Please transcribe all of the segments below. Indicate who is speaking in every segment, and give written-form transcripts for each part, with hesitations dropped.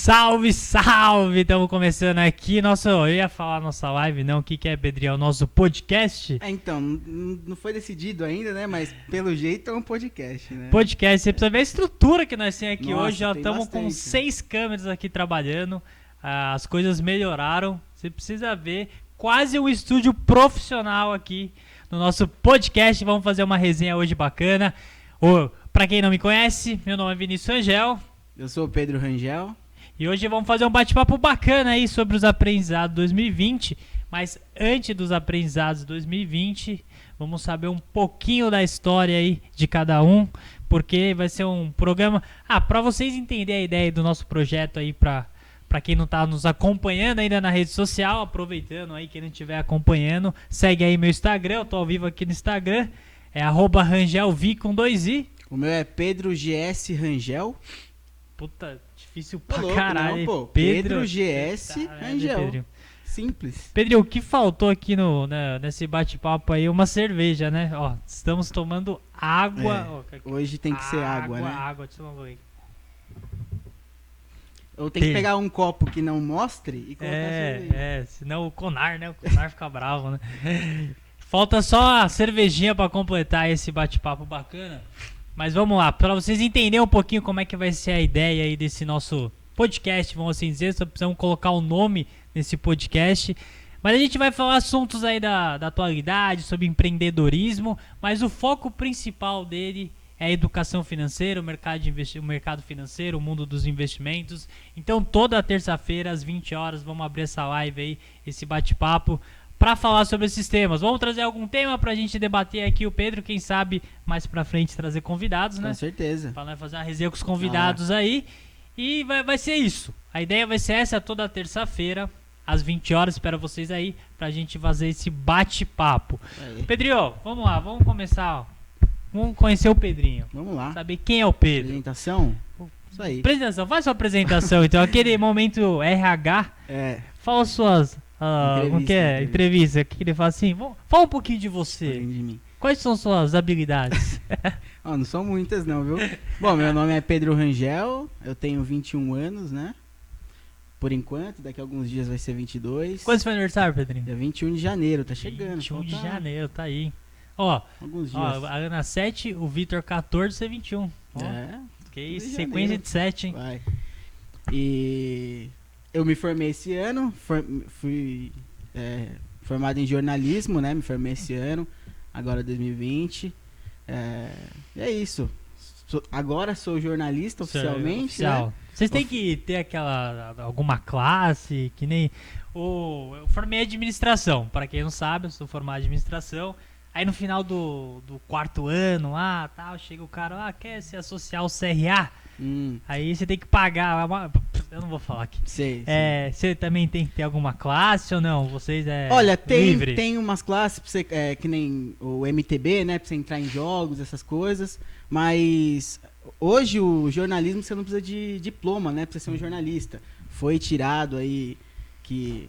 Speaker 1: Salve, salve! Estamos começando aqui eu ia falar nossa live, não, o que é, Pedrinho? É o nosso podcast?
Speaker 2: Então, não foi decidido ainda, né? Mas pelo jeito é um podcast, né?
Speaker 1: Podcast, você precisa ver a estrutura que nós temos aqui.
Speaker 2: Nossa,
Speaker 1: hoje. Já
Speaker 2: tem
Speaker 1: estamos com
Speaker 2: bastante.
Speaker 1: 6 câmeras aqui trabalhando, as coisas melhoraram. Você precisa ver, quase um estúdio profissional aqui no nosso podcast. Vamos fazer uma resenha hoje bacana. Pra quem não me conhece, meu nome é Vinícius Rangel.
Speaker 2: Eu sou o Pedro Rangel.
Speaker 1: E hoje vamos fazer um bate-papo bacana aí sobre os aprendizados 2020. Mas antes dos aprendizados 2020, vamos saber um pouquinho da história aí de cada um. Porque vai ser um programa... para vocês entenderem a ideia do nosso projeto aí, pra quem não tá nos acompanhando ainda na rede social, aproveitando aí, quem não estiver acompanhando, segue aí meu Instagram, eu tô ao vivo aqui no Instagram. É @rangelvi com 2i.
Speaker 2: O meu é Pedro GS Rangel.
Speaker 1: Puta, difícil pra
Speaker 2: louco,
Speaker 1: caralho.
Speaker 2: não, pô. Pedro GS Rangel.
Speaker 1: Pedrinho.
Speaker 2: Simples.
Speaker 1: Pedrinho, o que faltou aqui nesse bate-papo aí? Uma cerveja, né? Ó, estamos tomando água.
Speaker 2: Hoje tem que ser água, né?
Speaker 1: Água, deixa eu ver aí.
Speaker 2: Ou tem que pegar um copo que não mostre e colocar cerveja.
Speaker 1: Senão o Conar, né? O Conar fica bravo, né? Falta só a cervejinha pra completar esse bate-papo bacana. Mas vamos lá, para vocês entenderem um pouquinho como é que vai ser a ideia aí desse nosso podcast, vamos assim dizer, só precisamos colocar o nome nesse podcast. Mas a gente vai falar assuntos aí da atualidade, sobre empreendedorismo, mas o foco principal dele é a educação financeira, o mercado financeiro, o mundo dos investimentos. Então toda terça-feira às 20 horas vamos abrir essa live aí, esse bate-papo, para falar sobre esses temas. Vamos trazer algum tema pra gente debater aqui, o Pedro, quem sabe mais pra frente trazer convidados, né?
Speaker 2: Com certeza.
Speaker 1: Pra nós fazer uma resenha com os convidados aí. E vai ser isso. A ideia vai ser essa toda terça-feira, às 20 horas. Espero vocês aí pra gente fazer esse bate-papo. Pedrinho, vamos lá, vamos começar. Ó. Vamos conhecer o Pedrinho.
Speaker 2: Vamos lá.
Speaker 1: Saber quem é o Pedro.
Speaker 2: Apresentação? Isso aí.
Speaker 1: Apresentação, faz sua apresentação então. Aquele momento RH. Fala suas... entrevista. O que ele fala assim? Fala um pouquinho de você.
Speaker 2: De mim.
Speaker 1: Quais são suas habilidades?
Speaker 2: Não são muitas não, viu? Bom, meu nome é Pedro Rangel, eu tenho 21 anos, né? Por enquanto, daqui a alguns dias vai ser 22.
Speaker 1: Quando foi aniversário, Pedrinho?
Speaker 2: Dia 21 de janeiro, tá chegando.
Speaker 1: 21 de janeiro, tá aí. Ó,
Speaker 2: alguns dias.
Speaker 1: A Ana 7, o Vitor 14, você 21. Que sequência de 7, hein?
Speaker 2: Vai. E... eu me formei esse ano, fui formado em jornalismo, né? Me formei esse ano, agora 2020. É isso. Agora sou jornalista oficialmente.
Speaker 1: Oficial.
Speaker 2: Né?
Speaker 1: Vocês têm que ter alguma classe, que nem... Eu formei administração, para quem não sabe, eu sou formado em administração. Aí no final do 4º ano lá, tal, chega o cara, quer se associar ao CRA? Aí você tem que pagar. Eu não vou falar aqui.
Speaker 2: Sei.
Speaker 1: Você também tem que ter alguma classe ou não? Vocês
Speaker 2: Olha,
Speaker 1: livre?
Speaker 2: Tem umas classes pra você, que nem o MTB, né? Pra você entrar em jogos, essas coisas. Mas hoje o jornalismo você não precisa de diploma, né? Pra você ser um jornalista. Foi tirado aí que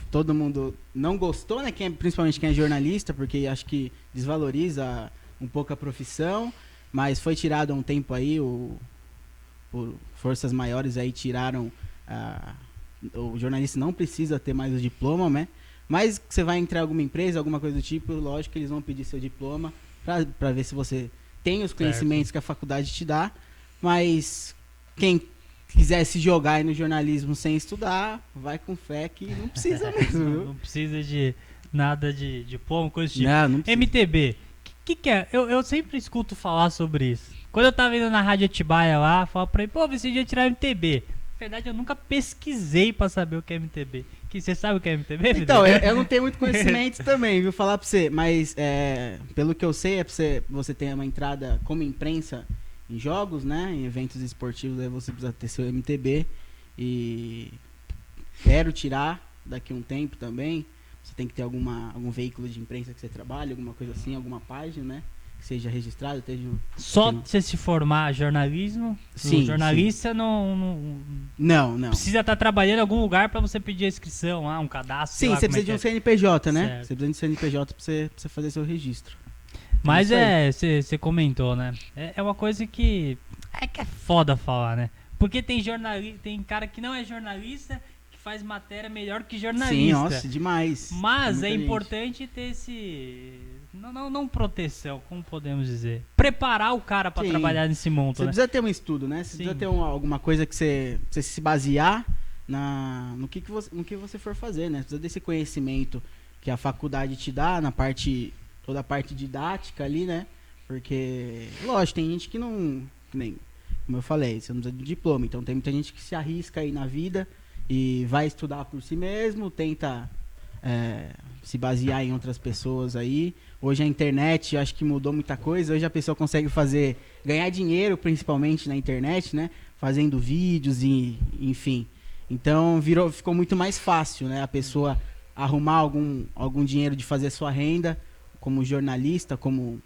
Speaker 2: todo mundo não gostou, né? Principalmente quem é jornalista, porque acho que desvaloriza um pouco a profissão. Mas foi tirado há um tempo aí, por forças maiores aí tiraram, o jornalista não precisa ter mais o diploma, né? Mas você vai entrar em alguma empresa, alguma coisa do tipo, lógico que eles vão pedir seu diploma para ver se você tem os conhecimentos que a faculdade te dá. Mas quem quiser se jogar aí no jornalismo sem estudar, vai com fé que não precisa mesmo, viu?
Speaker 1: Não precisa de nada de diploma, coisa do tipo.
Speaker 2: Não precisa.
Speaker 1: MTB, que é? Eu sempre escuto falar sobre isso. Quando eu tava indo na Rádio Atibaia lá, falava pra ele, você ia tirar MTB. Na verdade, eu nunca pesquisei pra saber o que é MTB. Você sabe o que é MTB, Pedro?
Speaker 2: Então, eu não tenho muito conhecimento também, viu? Falar pra você. Mas, pelo que eu sei, é pra você ter uma entrada como imprensa em jogos, né? Em eventos esportivos, aí você precisa ter seu MTB. E quero tirar daqui a um tempo também. Você tem que ter algum veículo de imprensa que você trabalha, alguma coisa assim, alguma página, né? Que seja registrado.
Speaker 1: Só você se formar jornalismo?
Speaker 2: Sim.
Speaker 1: Jornalista sim.
Speaker 2: Não.
Speaker 1: Precisa estar trabalhando em algum lugar para você pedir a inscrição, um cadastro.
Speaker 2: Sim, você precisa de um CNPJ, né?
Speaker 1: Certo.
Speaker 2: Você precisa de um CNPJ pra você fazer seu registro.
Speaker 1: Mas você comentou, né? É uma coisa que é foda falar, né? Porque tem cara que não é jornalista, que faz matéria melhor que jornalista.
Speaker 2: Sim, nossa, demais.
Speaker 1: Mas
Speaker 2: Muita
Speaker 1: é
Speaker 2: gente.
Speaker 1: importante ter esse... Não proteção, como podemos dizer. Preparar o cara para
Speaker 2: Sim.
Speaker 1: trabalhar nesse mundo,
Speaker 2: Você
Speaker 1: né?
Speaker 2: precisa ter um estudo, né? Você
Speaker 1: Sim.
Speaker 2: precisa ter alguma coisa que você se basear no que você for fazer, né? Você precisa desse conhecimento que a faculdade te dá toda a parte didática ali, né? Porque, lógico, tem gente que não, que nem, como eu falei, você não precisa de diploma, então tem muita gente que se arrisca aí na vida e vai estudar por si mesmo, tenta se basear em outras pessoas aí. Hoje a internet, eu acho que mudou muita coisa. Hoje a pessoa consegue ganhar dinheiro, principalmente na internet, né? Fazendo vídeos e, enfim. Então ficou muito mais fácil, né? A pessoa arrumar algum dinheiro de fazer sua renda, como jornalista, como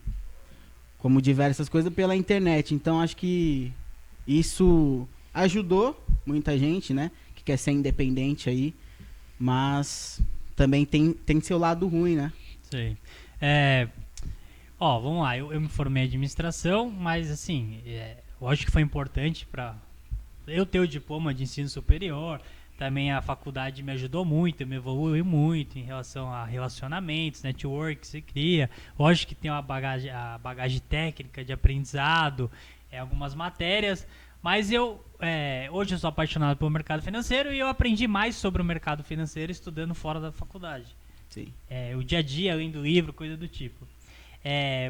Speaker 2: diversas coisas pela internet. Então acho que isso ajudou muita gente, né? Que quer ser independente aí, mas também tem seu lado ruim, né?
Speaker 1: Sim. Vamos lá, eu me formei em administração, mas assim, eu acho que foi importante para eu ter o diploma de ensino superior. Também a faculdade me ajudou muito, me evoluiu muito em relação a relacionamentos, network que você cria. Lógico que tem a bagagem técnica de aprendizado, algumas matérias, mas hoje eu sou apaixonado pelo mercado financeiro e eu aprendi mais sobre o mercado financeiro estudando fora da faculdade.
Speaker 2: Sim.
Speaker 1: O dia a dia, lendo livro, coisa do tipo.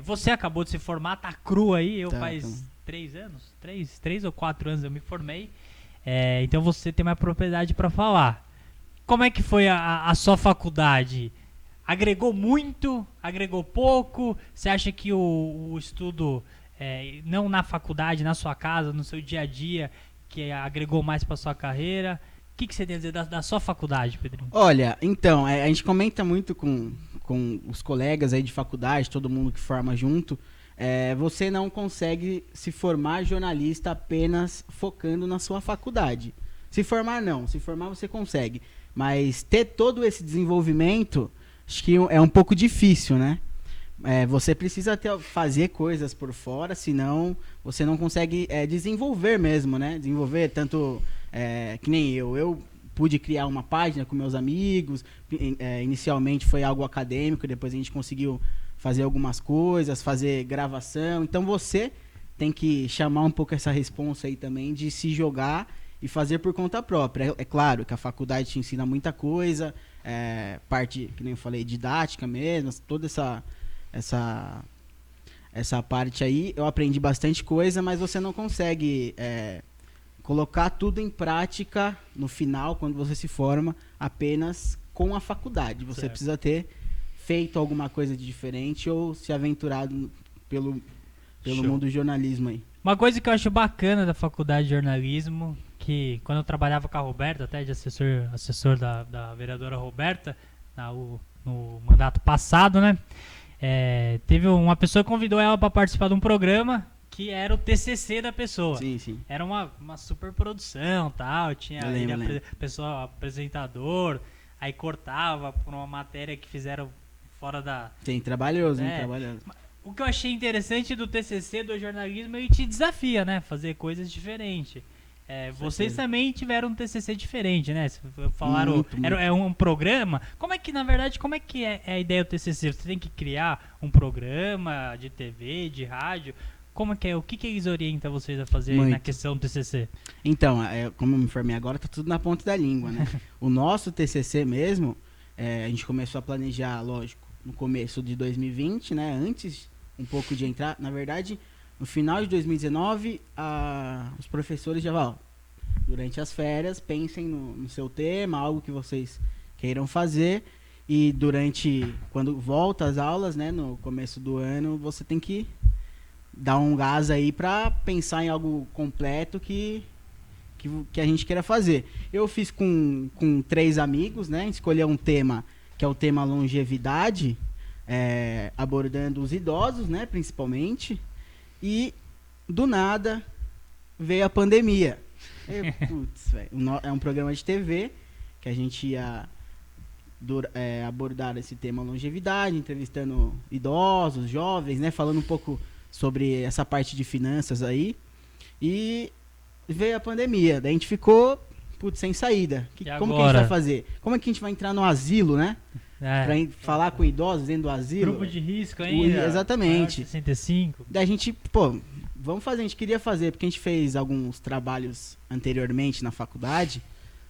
Speaker 1: Você acabou de se formar, tá cru aí, faz 3 anos, 3 ou 4 anos eu me formei. Então você tem mais propriedade para falar. Como é que foi a sua faculdade? Agregou muito? Agregou pouco? Você acha que o estudo, não na faculdade, na sua casa, no seu dia a dia, que agregou mais para sua carreira? O que você tem a dizer da sua faculdade, Pedrinho?
Speaker 2: Olha, então, a gente comenta muito com os colegas aí de faculdade, todo mundo que forma junto. Você não consegue se formar jornalista apenas focando na sua faculdade. Se formar você consegue. Mas ter todo esse desenvolvimento, acho que é um pouco difícil, né? Você precisa fazer coisas por fora, senão você não consegue desenvolver mesmo, né? Desenvolver tanto que nem eu pude criar uma página com meus amigos. Inicialmente foi algo acadêmico, depois a gente conseguiu fazer algumas coisas, fazer gravação. Então você tem que chamar um pouco essa responsa aí também de se jogar e fazer por conta própria. É claro que a faculdade te ensina muita coisa, parte, que nem eu falei, didática mesmo, toda essa parte aí, eu aprendi bastante coisa, mas você não consegue colocar tudo em prática no final, quando você se forma, apenas com a faculdade. Você precisa ter feito alguma coisa de diferente ou se aventurado pelo mundo do jornalismo aí.
Speaker 1: Uma coisa que eu acho bacana da faculdade de jornalismo, que quando eu trabalhava com a Roberta, até de assessor da vereadora Roberta, no mandato passado, né? Teve uma pessoa que convidou ela para participar de um programa que era o TCC da pessoa.
Speaker 2: Sim, sim.
Speaker 1: Era uma super produção, tal, tinha pessoa apresentador, aí cortava por uma matéria que fizeram fora da...
Speaker 2: Sim, trabalhoso.
Speaker 1: O que eu achei interessante do TCC, do jornalismo, ele te desafia, né? Fazer coisas diferentes. Vocês também tiveram um TCC diferente, né? Falaram,
Speaker 2: muito.
Speaker 1: É um programa. Como é que é a ideia do TCC? Você tem que criar um programa de TV, de rádio. Como é que é? O que eles orientam vocês a fazer na questão do TCC?
Speaker 2: Então, como eu me formei agora, tá tudo na ponta da língua, né? O nosso TCC mesmo, a gente começou a planejar, lógico, no começo de 2020, né? Antes um pouco de entrar, na verdade, no final de 2019, os professores já vão, durante as férias, pensem no seu tema, algo que vocês queiram fazer, e quando volta às aulas, né, no começo do ano, você tem que dar um gás aí para pensar em algo completo que a gente queira fazer. Eu fiz com 3 amigos, né, escolher um tema que é o tema longevidade, abordando os idosos, né, principalmente, e do nada veio a pandemia. Putz, véio, é um programa de TV que a gente ia abordar esse tema longevidade, entrevistando idosos, jovens, né, falando um pouco sobre essa parte de finanças aí. E veio a pandemia, daí a gente ficou, putz, sem saída. Como que a gente vai fazer? Como é que a gente vai entrar no asilo, né? Pra falar com idosos dentro do asilo.
Speaker 1: Grupo de risco ainda.
Speaker 2: Exatamente.
Speaker 1: 65.
Speaker 2: Daí a gente, pô, vamos fazer, a gente queria fazer, porque a gente fez alguns trabalhos anteriormente na faculdade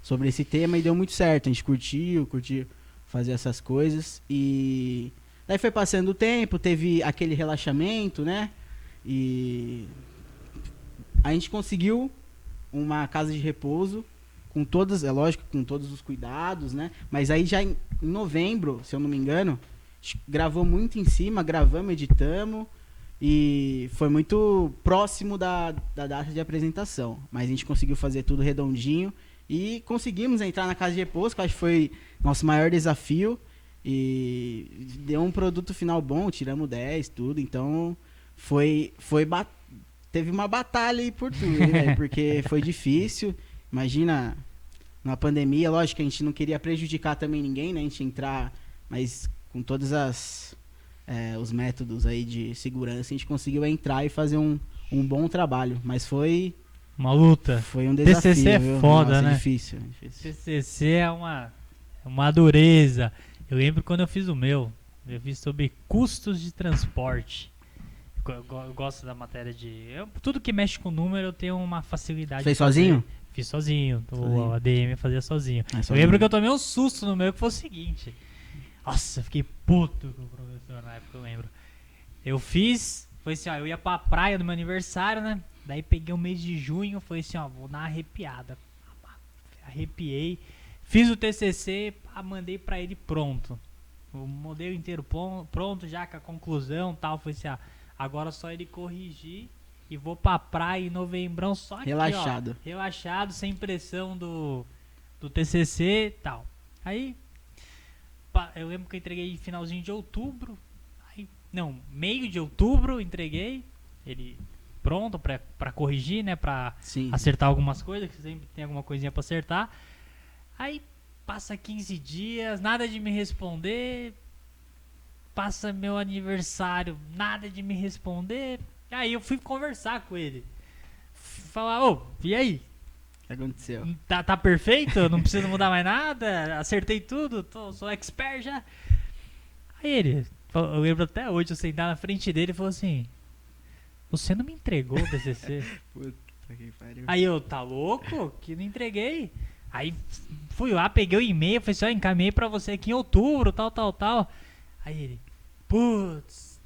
Speaker 2: sobre esse tema e deu muito certo. A gente curtiu fazer essas coisas e daí foi passando o tempo, teve aquele relaxamento, né? E a gente conseguiu uma casa de repouso com todas, é lógico, com todos os cuidados, né? Mas aí já em novembro, se eu não me engano, a gente gravou muito em cima, gravamos, editamos e foi muito próximo da data de apresentação. Mas a gente conseguiu fazer tudo redondinho e conseguimos entrar na casa de repouso, que eu acho que foi nosso maior desafio. E deu um produto final bom, tiramos 10, tudo. Então teve uma batalha aí por tudo, né? Porque foi difícil. Imagina, na pandemia, lógico que a gente não queria prejudicar também ninguém, né? A gente entrar, mas com todos os métodos aí de segurança, a gente conseguiu entrar e fazer um bom trabalho. Mas foi
Speaker 1: uma luta.
Speaker 2: Foi um desafio.
Speaker 1: TCC é foda, né?
Speaker 2: Difícil.
Speaker 1: TCC é uma dureza. Eu lembro quando eu fiz o meu. Eu fiz sobre custos de transporte. Eu gosto da matéria de... tudo que mexe com número eu tenho uma facilidade.
Speaker 2: Fez sozinho?
Speaker 1: Fiz sozinho. O ADM fazia sozinho.
Speaker 2: Sozinho.
Speaker 1: Eu lembro que eu tomei um susto no meu que foi o seguinte. Nossa, eu fiquei puto com o professor na época, eu lembro. Eu fiz... Foi assim, ó, eu ia pra praia no meu aniversário, né? Daí peguei o mês de junho, foi assim, ó, vou dar uma arrepiada. Arrepiei. Fiz o TCC, mandei pra ele pronto. O modelo inteiro pronto, já com a conclusão e tal. Foi assim, ó, agora só ele corrigir e vou pra praia em novembrão só aqui,
Speaker 2: relaxado.
Speaker 1: Ó, relaxado, sem pressão do TCC e tal. Aí, eu lembro que eu entreguei em finalzinho de outubro. Não, meio de outubro entreguei ele pronto pra corrigir, né? Pra acertar algumas coisas, que sempre tem alguma coisinha pra acertar. Aí passa 15 dias, nada de me responder. Passa meu aniversário, nada de me responder. Aí eu fui conversar com ele. Falar, e aí?
Speaker 2: O que aconteceu?
Speaker 1: Tá perfeito? Não preciso mudar mais nada? Acertei tudo? Sou expert já. Aí ele... Eu lembro até hoje, eu sentar na frente dele e falou assim: você não me entregou o TCC?
Speaker 2: Puta que pariu.
Speaker 1: Aí eu, tá louco? Que não entreguei. Aí fui lá, peguei o e-mail, falei assim, encaminhei pra você aqui em outubro, tal. Aí ele, putz,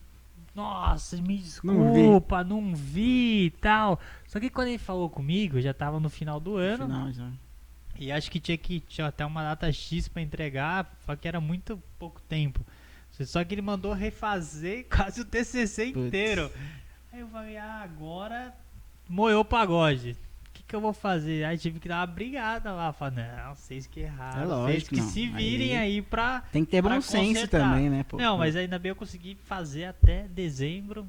Speaker 1: nossa, me desculpa, não vi e tal. Só que quando ele falou comigo, já tava no final do ano.
Speaker 2: Já.
Speaker 1: E acho que tinha até uma data X pra entregar, só que era muito pouco tempo. Só que ele mandou refazer quase o TCC inteiro. Aí eu falei, agora moeu o pagode. O que eu vou fazer? Aí tive que dar uma brigada lá. Falei, não, vocês que erraram.
Speaker 2: É lógico,
Speaker 1: vocês que
Speaker 2: não.
Speaker 1: se virem aí pra
Speaker 2: tem que ter bom senso também, né? Pô,
Speaker 1: não, mas ainda bem eu consegui fazer até dezembro.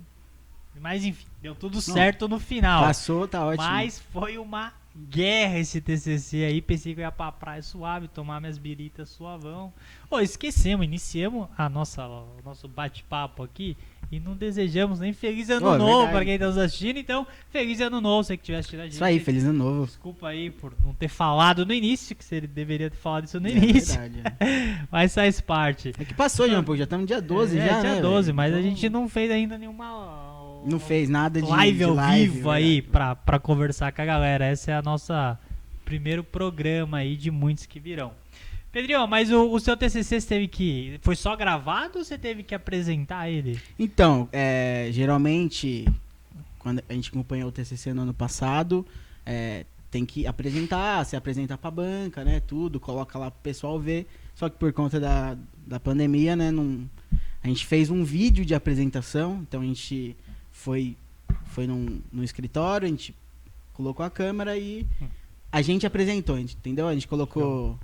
Speaker 1: Mas enfim, deu tudo certo no final.
Speaker 2: Passou, tá ótimo.
Speaker 1: Mas foi uma guerra esse TCC aí. Pensei que eu ia pra praia suave, tomar minhas biritas suavão. Esquecemos, iniciamos o nosso bate-papo aqui e não desejamos nem feliz ano novo pra quem tá nos assistindo. Então, feliz ano novo, você que estiver assistindo a gente.
Speaker 2: Isso aí, feliz ano novo.
Speaker 1: Desculpa aí por não ter falado no início, que você deveria ter falado isso no início.
Speaker 2: Verdade,
Speaker 1: Mas faz parte.
Speaker 2: É que passou, João, já estamos no dia 12 já,
Speaker 1: dia
Speaker 2: né?
Speaker 1: 12,
Speaker 2: véio?
Speaker 1: mas
Speaker 2: então...
Speaker 1: a gente não fez ainda nenhuma...
Speaker 2: Não fez nada de
Speaker 1: live ao vivo aí
Speaker 2: pra
Speaker 1: pra conversar com a galera. Esse é a nossa primeiro programa aí de muitos que virão. Pedrinho, mas o seu TCC você teve que... Foi só gravado ou você teve que apresentar ele?
Speaker 2: Então, geralmente, quando a gente acompanhou o TCC no ano passado, tem que se apresentar pra banca, né, tudo, coloca lá pro pessoal ver. Só que por conta da pandemia, né, a gente fez um vídeo de apresentação, então a gente foi no escritório, a gente colocou a câmera e a gente apresentou, entendeu? A gente colocou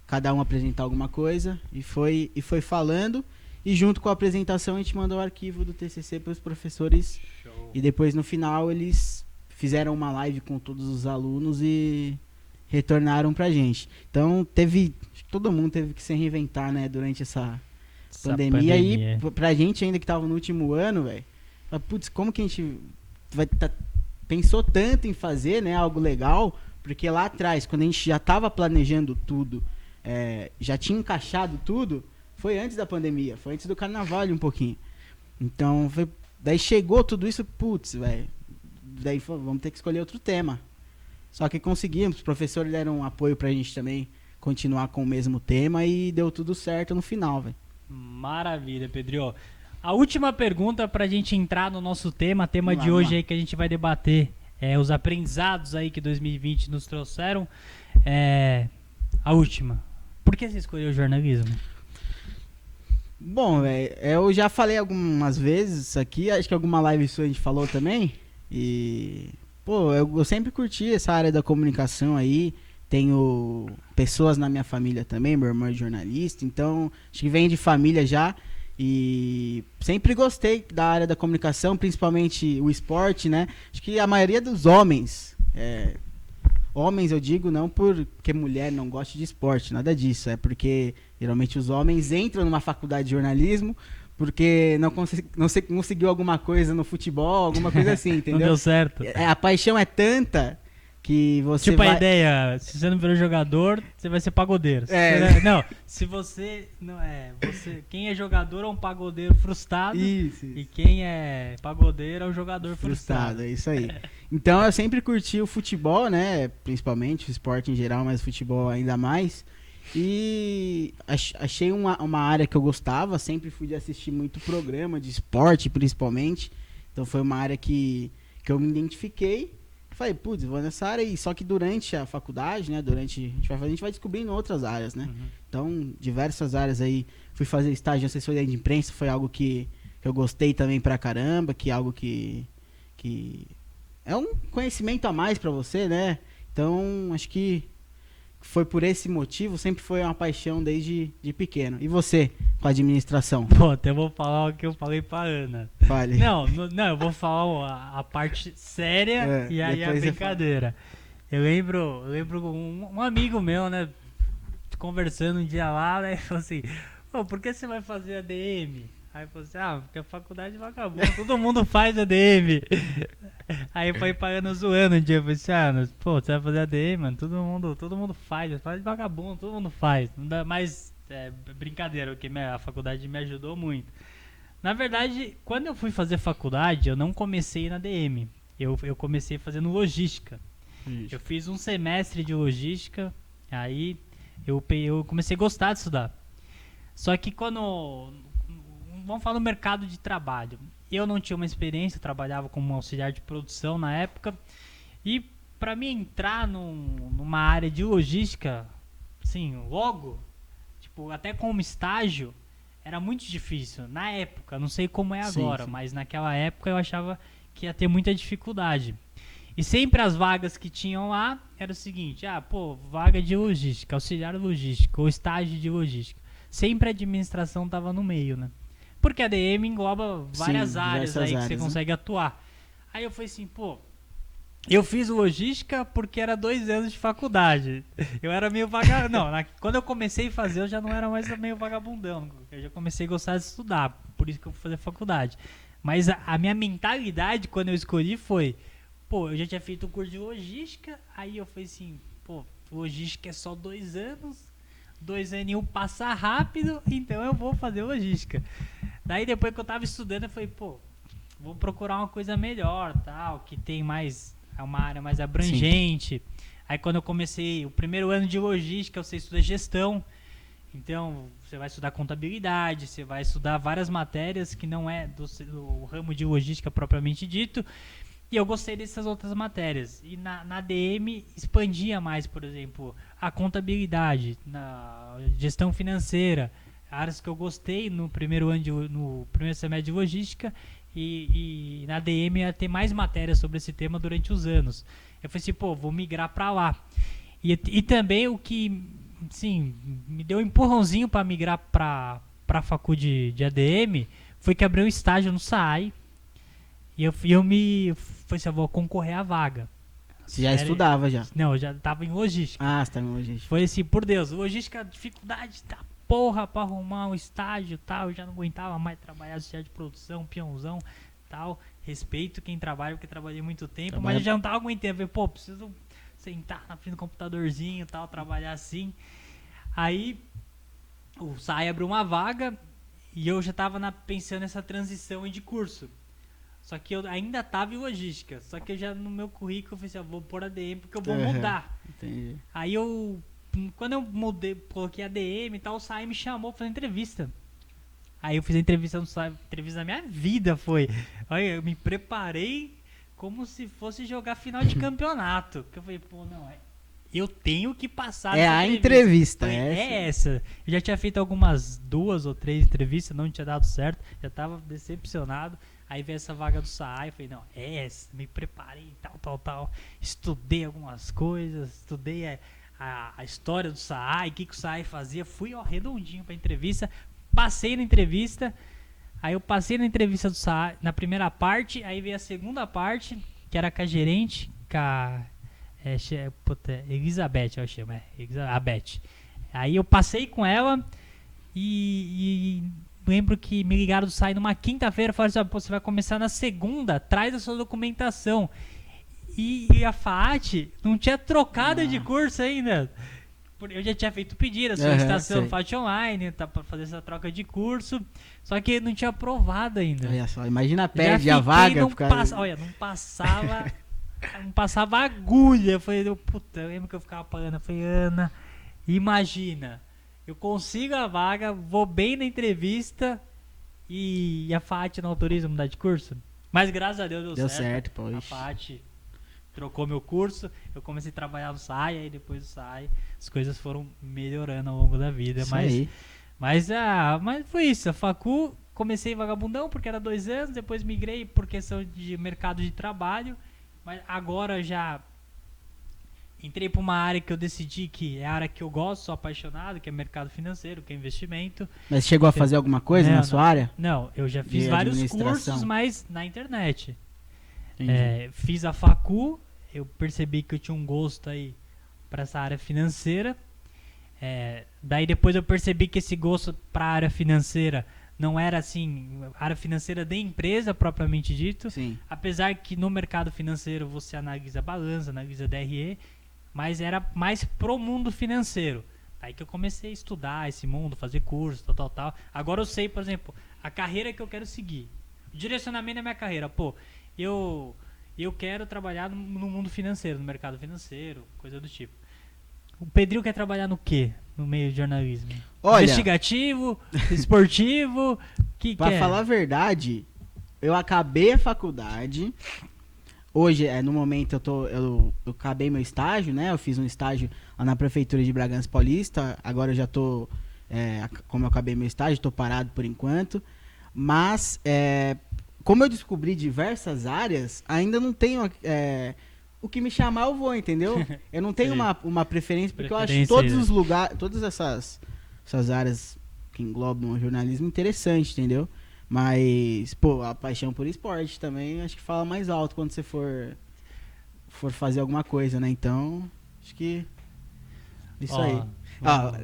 Speaker 2: cada um apresentar alguma coisa e foi falando, e junto com a apresentação a gente mandou o arquivo do TCC para os professores. Show. E depois no final eles fizeram uma live com todos os alunos e retornaram pra gente. Então todo mundo teve que se reinventar, né, durante essa pandemia. Aí pra gente ainda que tava no último ano, velho, putz, como que a gente vai pensou tanto em fazer, né, algo legal, porque lá atrás, quando a gente já estava planejando tudo, já tinha encaixado tudo, foi antes da pandemia, foi antes do carnaval um pouquinho. Então, daí chegou tudo isso, putz, velho, daí vamos ter que escolher outro tema. Só que conseguimos, os professores deram um apoio pra gente também continuar com o mesmo tema e deu tudo certo no final, velho.
Speaker 1: Maravilha, Pedro. A última pergunta pra gente entrar no nosso tema
Speaker 2: Vamos lá,
Speaker 1: de
Speaker 2: vamos
Speaker 1: hoje
Speaker 2: lá.
Speaker 1: aí que a gente vai debater, os aprendizados aí que 2020 nos trouxeram. A última. Por que você escolheu o jornalismo?
Speaker 2: Bom, velho, eu já falei algumas vezes isso aqui, acho que alguma live sua a gente falou também. E, pô, eu sempre curti essa área da comunicação aí. Tenho pessoas na minha família também, meu irmão é jornalista, então acho que vem de família já. E sempre gostei da área da comunicação, principalmente o esporte, né? Acho que a maioria dos homens, homens eu digo não porque mulher não gosta de esporte, nada disso, é porque geralmente os homens entram numa faculdade de jornalismo porque não conseguiu alguma coisa no futebol, alguma coisa assim, entendeu?
Speaker 1: Não deu certo.
Speaker 2: A paixão é tanta que você
Speaker 1: Tipo,
Speaker 2: vai...
Speaker 1: a ideia, se você não virou jogador, você vai ser pagodeiro. Não, se você não quem é jogador é um pagodeiro frustrado.
Speaker 2: Isso.
Speaker 1: E quem é pagodeiro é um jogador frustrado.
Speaker 2: É isso aí. Então eu sempre curti o futebol, né? Principalmente o esporte em geral, mas o futebol ainda mais. E achei uma área que eu gostava, sempre fui de assistir muito programa de esporte, principalmente. Então foi uma área que eu me identifiquei. Falei, putz, vou nessa área aí. Só que durante a faculdade, né? A gente vai descobrindo outras áreas, né?
Speaker 1: Uhum.
Speaker 2: Então, diversas áreas aí. Fui fazer estágio de assessoria de imprensa, foi algo que eu gostei também pra caramba, que é algo que é um conhecimento a mais pra você, né? Então, acho que foi por esse motivo, sempre foi uma paixão desde pequeno. E você, com a administração?
Speaker 1: Pô, até vou falar o que eu falei pra Ana.
Speaker 2: Fale.
Speaker 1: Não, eu vou falar a parte séria e aí a brincadeira. Eu lembro um amigo meu, né, conversando um dia lá, né, falou assim, pô, por que você vai fazer ADM? Aí eu falei assim, porque a faculdade é vagabundo, todo mundo faz ADM. Aí foi pagando zoando um dia, eu falei assim, pô, você vai fazer ADM, mano, todo mundo faz vagabundo, todo mundo faz. Mas, brincadeira, porque a faculdade me ajudou muito. Na verdade, quando eu fui fazer faculdade, eu não comecei na ADM, eu comecei fazendo logística. Isso. Eu fiz um semestre de logística, aí eu comecei a gostar de estudar. Só que vamos falar no mercado de trabalho. Eu não tinha uma experiência, eu trabalhava como auxiliar de produção na época. E para mim entrar numa área de logística, assim, logo, tipo, até como estágio, era muito difícil. Na época, não sei como é agora, sim. Mas naquela época eu achava que ia ter muita dificuldade. E sempre as vagas que tinham lá era o seguinte, vaga de logística, auxiliar logística, ou estágio de logística. Sempre a administração estava no meio, né? Porque a DM engloba várias áreas aí que você consegue atuar. Aí eu falei assim, eu fiz logística porque era 2 anos de faculdade. Eu era meio vagabundão. Quando eu comecei a fazer, eu já não era mais meio vagabundão. Eu já comecei a gostar de estudar, por isso que eu fui fazer faculdade. Mas a minha mentalidade, quando eu escolhi, foi... eu já tinha feito o curso de logística, aí eu falei assim, logística é só 2 anos... 2 aninhos passa rápido, então eu vou fazer logística. Daí depois que eu tava estudando, eu falei, vou procurar uma coisa melhor, tal, que tem uma área mais abrangente. Sim. Aí quando eu comecei o primeiro ano de logística, você estuda gestão, então você vai estudar contabilidade, você vai estudar várias matérias que não é do ramo de logística propriamente dito. E eu gostei dessas outras matérias. E na DM expandia mais, por exemplo, a contabilidade, na gestão financeira, áreas que eu gostei no primeiro semestre de logística, e na DM ia ter mais matérias sobre esse tema durante os anos. Eu falei assim, vou migrar para lá. E também o que, sim, me deu um empurrãozinho para migrar para a faculdade de ADM foi que abriu um estágio no SAAI. E eu falei assim, eu vou concorrer à vaga.
Speaker 2: Você já estudava já?
Speaker 1: Não, eu já tava em logística.
Speaker 2: Você tava em logística.
Speaker 1: Foi assim, por Deus, logística, dificuldade da porra pra arrumar um estágio e tal. Eu já não aguentava mais trabalhar associado de produção, peãozão e tal. respeito quem trabalha, porque trabalhei muito tempo,
Speaker 2: Trabalha...
Speaker 1: mas eu já não tava aguentando. Eu falei, pô, preciso sentar na frente do computadorzinho e tal, trabalhar assim. Aí o SAI abriu uma vaga e eu já tava pensando nessa transição de curso. Só que eu ainda tava em logística. Só que eu já no meu currículo eu falei assim, vou pôr ADM porque eu vou mudar.
Speaker 2: Entendi.
Speaker 1: Aí quando eu mudei, coloquei ADM e tal, o SAI me chamou pra fazer entrevista. Aí eu fiz a entrevista no SAI, entrevista da minha vida foi. Olha, eu me preparei como se fosse jogar final de campeonato. Porque eu falei, pô, não, eu tenho que passar
Speaker 2: nessa a entrevista.
Speaker 1: Falei, é essa. Eu já tinha feito algumas 2 ou 3 entrevistas, não tinha dado certo, já tava decepcionado. Aí veio essa vaga do SAI, eu falei, não, é essa, me preparei, tal. Estudei algumas coisas, estudei a história do SAI, o que o SAI fazia, fui redondinho pra entrevista, passei na entrevista, aí eu passei na entrevista do SAI, na primeira parte, aí veio a segunda parte, que era com a gerente, com a Elizabeth, eu chamo, a Beth. Aí eu passei com ela e lembro que me ligaram do SAI numa quinta-feira, falaram assim, você vai começar na segunda, traz a sua documentação. E a FAAT não tinha trocado de curso ainda. Eu já tinha feito pedido, a solicitação do FAAT Online, tá, pra fazer essa troca de curso, só que não tinha aprovado ainda.
Speaker 2: Olha só, imagina, perde a vaga.
Speaker 1: Não passava agulha. Eu falei, puta, eu lembro que eu ficava falando, eu falei, Ana, imagina, eu consigo a vaga, vou bem na entrevista e a FAAT não autoriza mudar de curso. Mas graças a Deus deu certo.
Speaker 2: Pô,
Speaker 1: a FAAT trocou meu curso, eu comecei a trabalhar no SAI, aí depois do SAI as coisas foram melhorando ao longo da vida. Mas foi isso, a facu, comecei vagabundão porque era 2 anos, depois migrei por questão de mercado de trabalho, mas agora já entrei para uma área que eu decidi que é a área que eu gosto, sou apaixonado, que é mercado financeiro, que é investimento.
Speaker 2: Mas chegou a fazer alguma coisa na sua área?
Speaker 1: Não, eu já fiz vários cursos, mas na internet.
Speaker 2: Entendi.
Speaker 1: Fiz a facu, eu percebi que eu tinha um gosto aí para essa área financeira. Daí depois eu percebi que esse gosto para a área financeira não era assim, área financeira de empresa propriamente dito.
Speaker 2: Sim.
Speaker 1: Apesar que no mercado financeiro você analisa balança, analisa DRE, mas era mais pro mundo financeiro. Aí que eu comecei a estudar esse mundo, fazer curso, tal. Agora eu sei, por exemplo, a carreira que eu quero seguir. O direcionamento da minha carreira. Pô, eu quero trabalhar no mundo financeiro, no mercado financeiro, coisa do tipo. O Pedrinho quer trabalhar no quê? No meio de jornalismo?
Speaker 2: Olha,
Speaker 1: investigativo, esportivo,
Speaker 2: pra falar a verdade, eu acabei a faculdade. Hoje, no momento, eu acabei meu estágio, né? Eu fiz um estágio lá na Prefeitura de Bragança Paulista. Agora eu já tô, como eu acabei meu estágio, tô parado por enquanto. Mas, como eu descobri diversas áreas, ainda não tenho o que me chamar, eu vou, entendeu? Eu não tenho uma preferência, porque eu acho todos os lugares, todas essas áreas que englobam o jornalismo interessante, entendeu? Mas, pô, a paixão por esporte também acho que fala mais alto quando você for fazer alguma coisa, né? Então, acho que isso aí.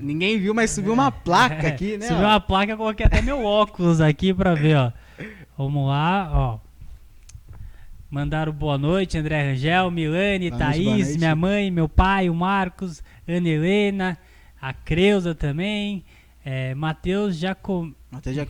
Speaker 2: Ninguém viu, mas subiu uma placa aqui, né?
Speaker 1: Subiu uma placa, eu coloquei até meu óculos aqui pra ver, ó. Vamos lá, ó. Mandaram boa noite, André Rangel, Milane, Thaís, minha mãe, meu pai, o Marcos, Ana Helena, a Creuza também, Matheus Jacomi,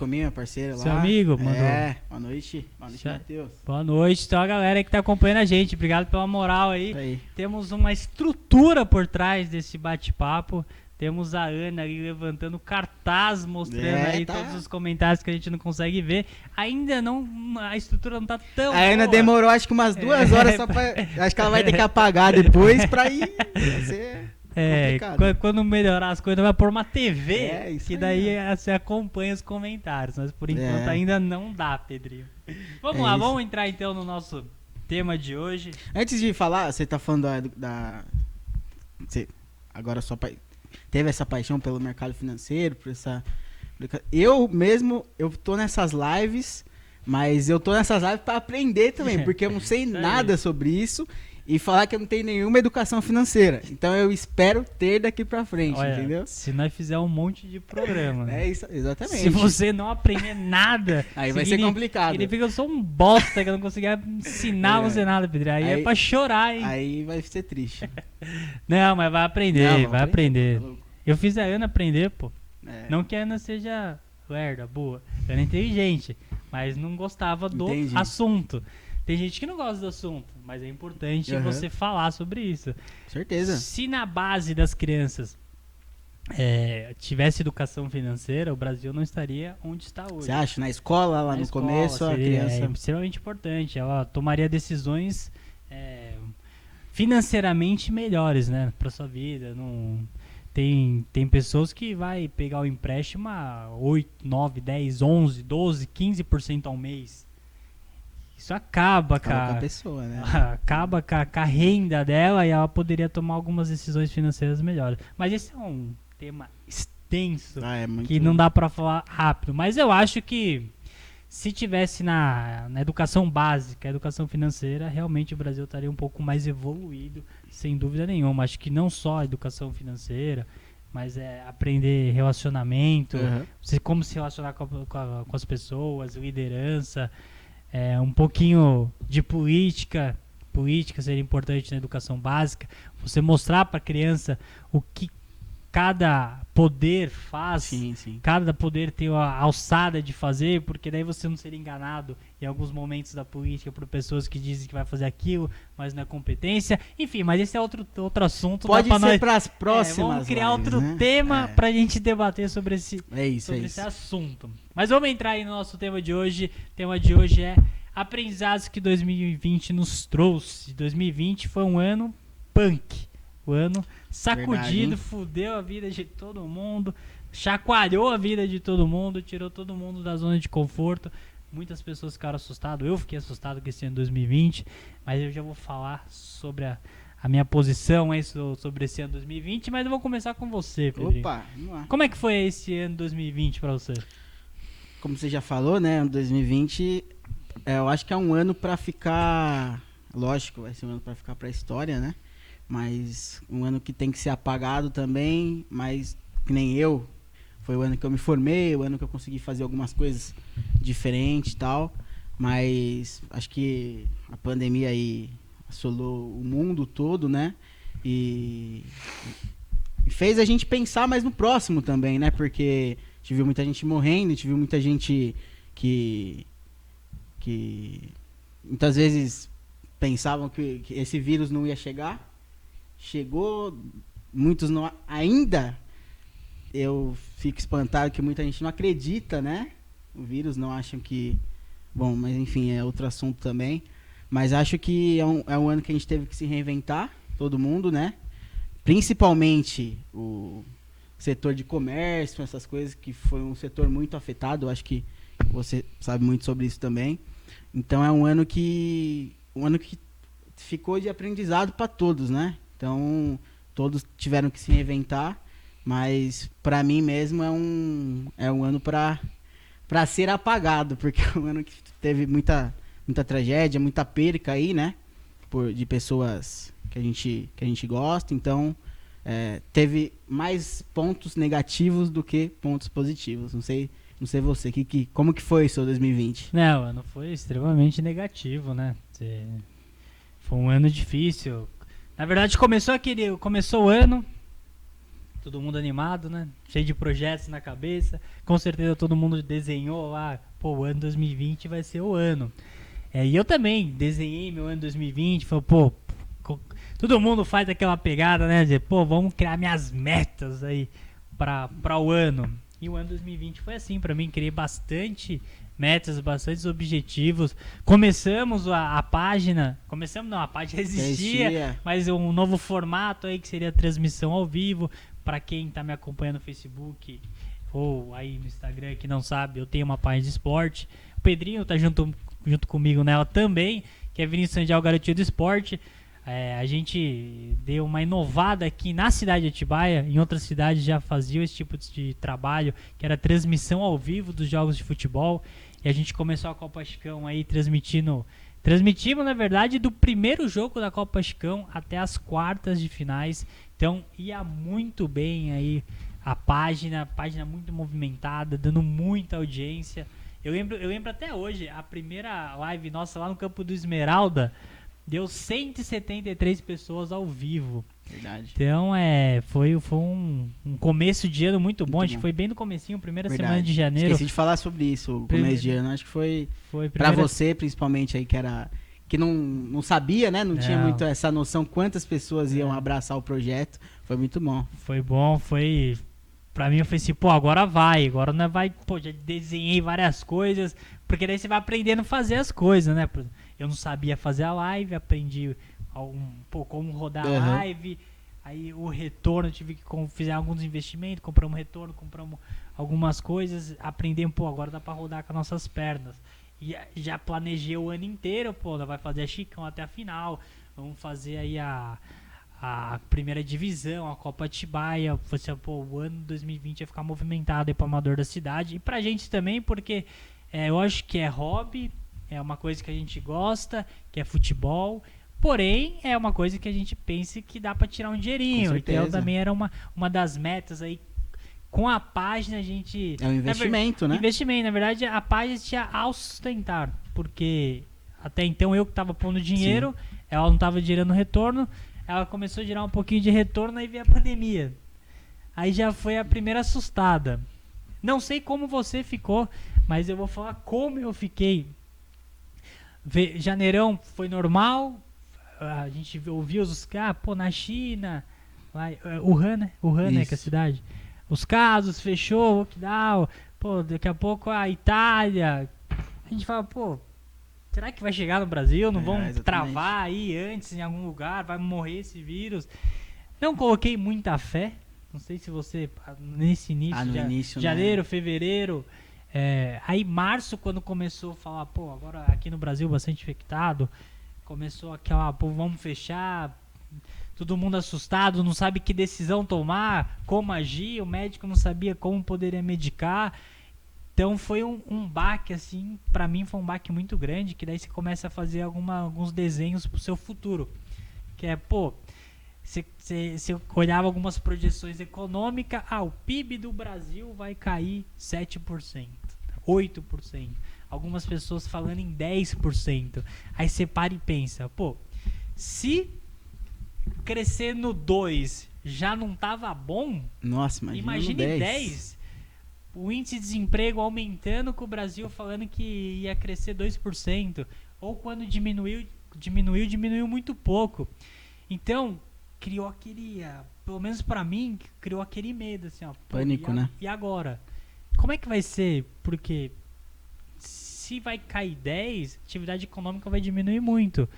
Speaker 2: minha parceira lá.
Speaker 1: Seu amigo, mandou.
Speaker 2: Boa noite, Matheus.
Speaker 1: Boa noite, então a galera que tá acompanhando a gente, obrigado pela moral aí. Temos uma estrutura por trás desse bate-papo. Temos a Ana ali levantando cartaz, mostrando aí todos os comentários que a gente não consegue ver. Ainda não, a estrutura não tá tão boa.
Speaker 2: A Ana demorou acho que umas 2 horas só pra... Acho que ela vai ter que apagar depois pra ir. Vai ser complicado.
Speaker 1: Quando melhorar as coisas, vai pôr uma TV,
Speaker 2: isso
Speaker 1: que daí você acompanha os comentários. Mas por enquanto ainda não dá, Pedrinho. Vamos lá, vamos entrar então no nosso tema de hoje.
Speaker 2: Antes de falar, você tá falando Você agora só teve essa paixão pelo mercado financeiro, eu tô nessas lives, mas eu tô nessas lives para aprender também, porque eu não sei nada sobre isso e falar que eu não tenho nenhuma educação financeira. Então eu espero ter daqui pra frente,
Speaker 1: Olha,
Speaker 2: entendeu?
Speaker 1: se nós fizer um monte de programa, né?
Speaker 2: É isso, exatamente.
Speaker 1: Se você não aprender nada,
Speaker 2: Aí vai ser complicado.
Speaker 1: Significa que eu sou um bosta que eu não conseguia ensinar você nada, Pedro. Aí é pra chorar, hein?
Speaker 2: Aí vai ser triste.
Speaker 1: Não, mas vai aprender,
Speaker 2: Não,
Speaker 1: vai aprender.
Speaker 2: tá louco.
Speaker 1: Eu fiz a Ana aprender, pô.
Speaker 2: É.
Speaker 1: Não que a Ana seja lerda, boa. Ana é inteligente, mas não gostava do
Speaker 2: Entendi.
Speaker 1: assunto. Tem gente que não gosta do assunto, mas é importante você falar sobre isso.
Speaker 2: Com certeza.
Speaker 1: Se na base das crianças tivesse educação financeira, o Brasil não estaria onde está hoje.
Speaker 2: Você acha? Na escola, lá
Speaker 1: Na
Speaker 2: no
Speaker 1: escola,
Speaker 2: começo, a criança...
Speaker 1: É extremamente importante. Ela tomaria decisões financeiramente melhores, né, para sua vida. Não... Tem pessoas que vai pegar o empréstimo a 8, 9, 10, 11, 12, 15% ao mês. Isso acaba com
Speaker 2: a pessoa, né?
Speaker 1: Acaba com a renda dela e ela poderia tomar algumas decisões financeiras melhores. Mas esse é um tema extenso que não dá para falar rápido. Mas eu acho que se tivesse na educação básica, a educação financeira, realmente o Brasil estaria um pouco mais evoluído, sem dúvida nenhuma. Acho que não só a educação financeira, mas aprender relacionamento, como se relacionar com as pessoas, liderança, um pouquinho de política. Política seria importante na educação básica. Você mostrar para a criança o que cada poder faz,
Speaker 2: sim.
Speaker 1: Cada poder tem a alçada de fazer, porque daí você não seria enganado em alguns momentos da política por pessoas que dizem que vai fazer aquilo, mas não é competência. Enfim, mas esse é outro assunto.
Speaker 2: Pode ser para as próximas.
Speaker 1: Vamos criar
Speaker 2: lives,
Speaker 1: outro tema para a gente debater sobre esse assunto. Mas vamos entrar aí no nosso tema de hoje. O tema de hoje é aprendizados que 2020 nos trouxe. 2020 foi um ano punk. O ano sacudido, fudeu a vida de todo mundo, chacoalhou a vida de todo mundo, tirou todo mundo da zona de conforto. Muitas pessoas ficaram assustadas, eu fiquei assustado com esse ano 2020, mas eu já vou falar sobre a minha posição aí sobre esse ano 2020, mas eu vou começar com você, Pedrinho.
Speaker 2: Opa, vamos lá.
Speaker 1: Como é que foi esse ano 2020 pra você?
Speaker 2: Como você já falou, né, ano 2020, eu acho que é um ano pra ficar, lógico, vai ser um ano pra ficar pra história, né? Mas um ano que tem que ser apagado também, mas que nem eu. Foi o ano que eu me formei, o ano que eu consegui fazer algumas coisas diferentes e tal. Mas acho que a pandemia aí assolou o mundo todo, né? E fez a gente pensar mais no próximo também, né? Porque a gente viu muita gente morrendo, a gente viu muita gente que muitas vezes pensavam que esse vírus não ia chegar. Chegou, muitos não ainda. Eu fico espantado que muita gente não acredita, né? O vírus, não acham que... Bom, mas enfim, é outro assunto também. Mas acho que é um ano que a gente teve que se reinventar, todo mundo, né? Principalmente o setor de comércio, essas coisas, que foi um setor muito afetado. Eu acho que você sabe muito sobre isso também. Então é um ano que ficou de aprendizado para todos, né? Então, todos tiveram que se reinventar, mas para mim mesmo é um ano para ser apagado, porque é um ano que teve muita tragédia, muita perca aí, né? De pessoas que a gente gosta, então teve mais pontos negativos do que pontos positivos. Não sei você, como que foi o seu 2020?
Speaker 1: Não, o ano foi extremamente negativo, né? Foi um ano difícil. Na verdade, começou o ano, todo mundo animado, né? Cheio de projetos na cabeça. Com certeza todo mundo desenhou lá, pô, o ano 2020 vai ser o ano. E eu também desenhei meu ano 2020, falei, pô, todo mundo faz aquela pegada, né? De, pô, vamos criar minhas metas aí para o ano. E o ano 2020 foi assim, para mim, criei bastante metas, bastante objetivos. Começamos a página, a página existia, mas um novo formato aí que seria a transmissão ao vivo. Para quem tá me acompanhando no Facebook ou aí no Instagram que não sabe, eu tenho uma página de esporte. O Pedrinho tá junto comigo nela também, que é Vinícius Sandial, Garotinho do Esporte. A gente deu uma inovada aqui na cidade de Atibaia. Em outras cidades já faziam esse tipo de trabalho, que era transmissão ao vivo dos jogos de futebol. E a gente começou a Copa Chicão aí transmitindo Transmitimos, na verdade, do primeiro jogo da Copa Chicão até as quartas de finais. Então, ia muito bem aí a página muito movimentada, dando muita audiência. Eu lembro até hoje, a primeira live nossa lá no Campo do Esmeralda, deu 173 pessoas ao vivo.
Speaker 2: Verdade.
Speaker 1: Então, foi um começo de ano muito bom.
Speaker 2: Muito
Speaker 1: Acho que
Speaker 2: bom.
Speaker 1: foi bem no comecinho, primeira
Speaker 2: Verdade.
Speaker 1: semana de janeiro.
Speaker 2: Esqueci de falar sobre isso, o começo de ano. Acho que foi pra
Speaker 1: primeira...
Speaker 2: você, principalmente, aí, que não sabia, né? Não tinha muito essa noção quantas pessoas iam abraçar o projeto. Foi muito bom.
Speaker 1: Foi bom, foi... Pra mim eu falei assim, pô, agora não vai, pô, já desenhei várias coisas, porque daí você vai aprendendo a fazer as coisas, né? Eu não sabia fazer a live, aprendi como rodar a live, aí o retorno, tive que fazer alguns investimentos, compramos retorno, compramos algumas coisas, aprendemos, pô, agora dá pra rodar com as nossas pernas. E já planejei o ano inteiro, pô, vai fazer a Chicão até a final, vamos fazer aí a primeira divisão, a Copa Atibaia. Você, pô, o ano 2020 ia ficar movimentado aí pro amador da cidade. E pra gente também, porque eu acho que é hobby, é uma coisa que a gente gosta, que é futebol. Porém, é uma coisa que a gente pensa que dá pra tirar um dinheirinho. Então também era uma das metas aí. Com a página a gente...
Speaker 2: É um investimento, né?
Speaker 1: Investimento, na verdade, a página tinha ao sustentar. Porque até então eu que tava pondo dinheiro, ela não tava gerando retorno. Ela começou a gerar um pouquinho de retorno, aí veio a pandemia. Aí já foi a primeira assustada. Não sei como você ficou, mas eu vou falar como eu fiquei. Janeirão foi normal, a gente ouviu os casos, pô, na China, lá, Wuhan, né? Wuhan, né, que é a cidade. Os casos, fechou, lockdown, pô, daqui a pouco a Itália. A gente fala, pô, será que vai chegar no Brasil? Não vão travar aí antes em algum lugar? Vai morrer esse vírus? Não coloquei muita fé. Não sei se você, nesse início, janeiro, fevereiro. Aí março, quando começou a falar, pô, agora aqui no Brasil bastante infectado. Começou aquela, pô, vamos fechar. Todo mundo assustado, não sabe que decisão tomar, como agir. O médico não sabia como poderia medicar. Então foi um baque, assim, pra mim foi um baque muito grande, que daí você começa a fazer alguns desenhos pro seu futuro. Que é, pô, você olhava algumas projeções econômicas, o PIB do Brasil vai cair 7%, 8%. Algumas pessoas falando em 10%. Aí você para e pensa, pô, se crescer no 2 já não tava bom,
Speaker 2: nossa,
Speaker 1: imagine 10%. O índice de desemprego aumentando, com o Brasil falando que ia crescer 2%. Ou quando diminuiu muito pouco. Então, criou pelo menos pra mim, criou aquele medo, assim, ó.
Speaker 2: Pânico, né?
Speaker 1: E agora? Como é que vai ser? Porque se vai cair 10, a atividade econômica vai diminuir muito.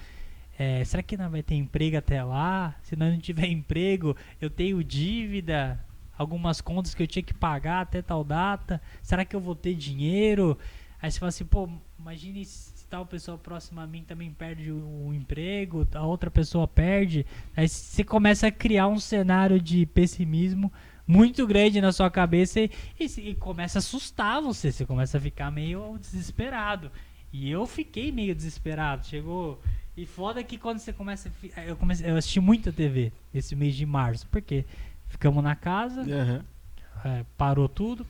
Speaker 1: Será que não vai ter emprego até lá? Se não tiver emprego, eu tenho dívida, algumas contas que eu tinha que pagar até tal data. Será que eu vou ter dinheiro? Aí você fala assim, pô, imagine se tal pessoa próxima a mim também perde o emprego, a outra pessoa perde. Aí você começa a criar um cenário de pessimismo muito grande na sua cabeça e começa a assustar você. Você começa a ficar meio desesperado. E eu fiquei meio desesperado. Chegou... E foda que quando você começa... Eu assisti muita TV esse mês de março. Por quê? Ficamos na casa, parou tudo,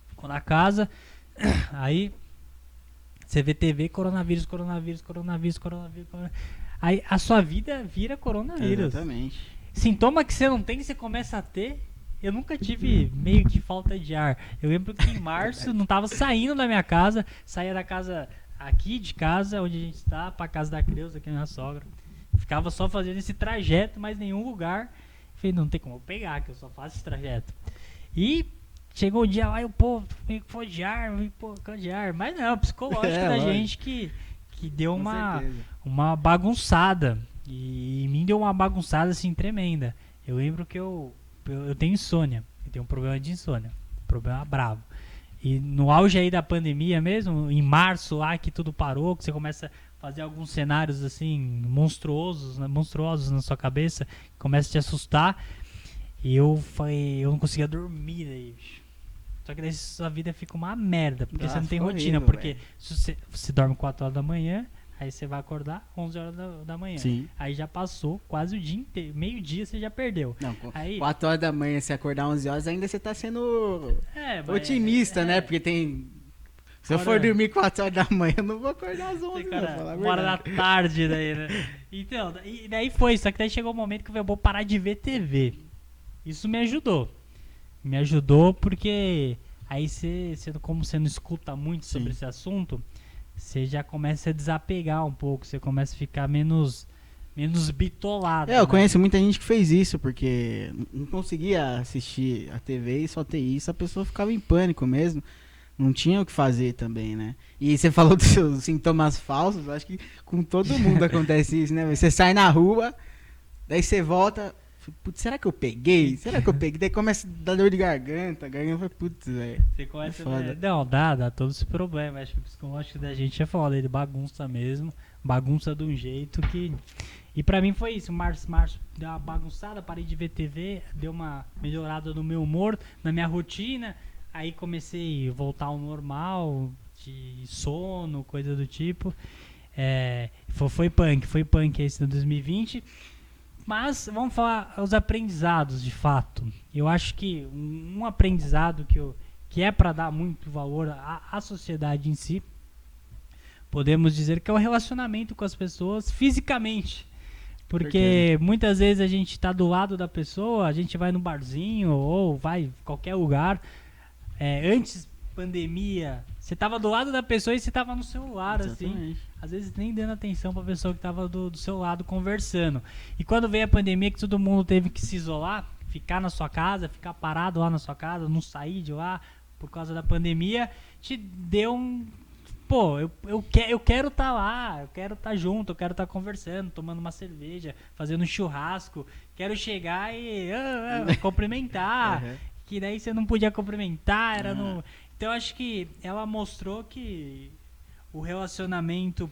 Speaker 1: ficou na casa, aí você vê TV, coronavírus. Aí a sua vida vira coronavírus.
Speaker 2: Exatamente.
Speaker 1: Sintoma que você não tem, você começa a ter. Eu nunca tive meio que falta de ar. Eu lembro que em março não tava saindo da minha casa, saía da casa aqui de casa, onde a gente está, pra casa da Creuza, aqui na minha sogra. Ficava só fazendo esse trajeto, mas nenhum lugar. Falei, não tem como eu pegar, que eu só faço esse trajeto. E chegou o dia lá e o povo me pôr de ar. Mas não, psicológico da gente que deu uma bagunçada. E em mim deu uma bagunçada assim tremenda. Eu lembro que eu tenho insônia. Eu tenho um problema de insônia. Um problema bravo. E no auge aí da pandemia mesmo, em março lá que tudo parou, que você começa a fazer alguns cenários assim monstruosos na sua cabeça, começa a te assustar. E eu não conseguia dormir daí, bicho. Só que daí sua vida fica uma merda, porque você não tem rotina, porque se você dorme 4 horas da manhã, Aí você vai acordar 11 horas da manhã.
Speaker 2: Sim.
Speaker 1: Aí já passou quase o dia inteiro. Meio-dia você já perdeu.
Speaker 2: Não,
Speaker 1: Aí,
Speaker 2: 4 horas da manhã, se acordar 11 horas, ainda você tá sendo otimista, né? Porque tem... Se eu for dormir 4 horas da manhã, eu não vou acordar às 11,
Speaker 1: cara,
Speaker 2: não, falar a
Speaker 1: 1 hora da
Speaker 2: verdade.
Speaker 1: tarde daí, né? Então, e daí foi. Só que daí chegou o momento que eu falei, vou parar de ver TV. Isso me ajudou. Me ajudou porque aí você como você não escuta muito sobre esse assunto, você já começa a desapegar um pouco, você começa a ficar menos bitolado.
Speaker 2: Eu conheço muita gente que fez isso, porque não conseguia assistir a TV e só ter isso, a pessoa ficava em pânico mesmo. Não tinha o que fazer também, né? E você falou dos seus sintomas falsos, acho que com todo mundo acontece isso, né? Você sai na rua, daí você volta, putz, será que eu peguei? Será que eu peguei? Daí começa a dar dor de garganta, putz, velho.
Speaker 1: Você começa não, dá todo esse problema. Acho que o psicológico da gente é foda, ele bagunça mesmo, bagunça de um jeito que... E pra mim foi isso, março deu uma bagunçada, parei de ver TV, deu uma melhorada no meu humor, na minha rotina, aí comecei a voltar ao normal, de sono, coisa do tipo. Foi punk esse de 2020. Mas vamos falar os aprendizados de fato. Eu acho que um aprendizado que é para dar muito valor à sociedade em si, podemos dizer que é o relacionamento com as pessoas fisicamente. Porque muitas vezes a gente está do lado da pessoa, a gente vai no barzinho ou vai em qualquer lugar. Antes pandemia, você tava do lado da pessoa e você tava no celular, assim, às vezes nem dando atenção pra pessoa que tava do seu lado conversando. E quando veio a pandemia, que todo mundo teve que se isolar, ficar na sua casa, ficar parado lá na sua casa, não sair de lá por causa da pandemia, te deu um... Pô, eu quero estar lá, eu quero estar junto, eu quero estar conversando, tomando uma cerveja, fazendo um churrasco, quero chegar e cumprimentar, que daí você não podia cumprimentar, era no... Então acho que ela mostrou que o relacionamento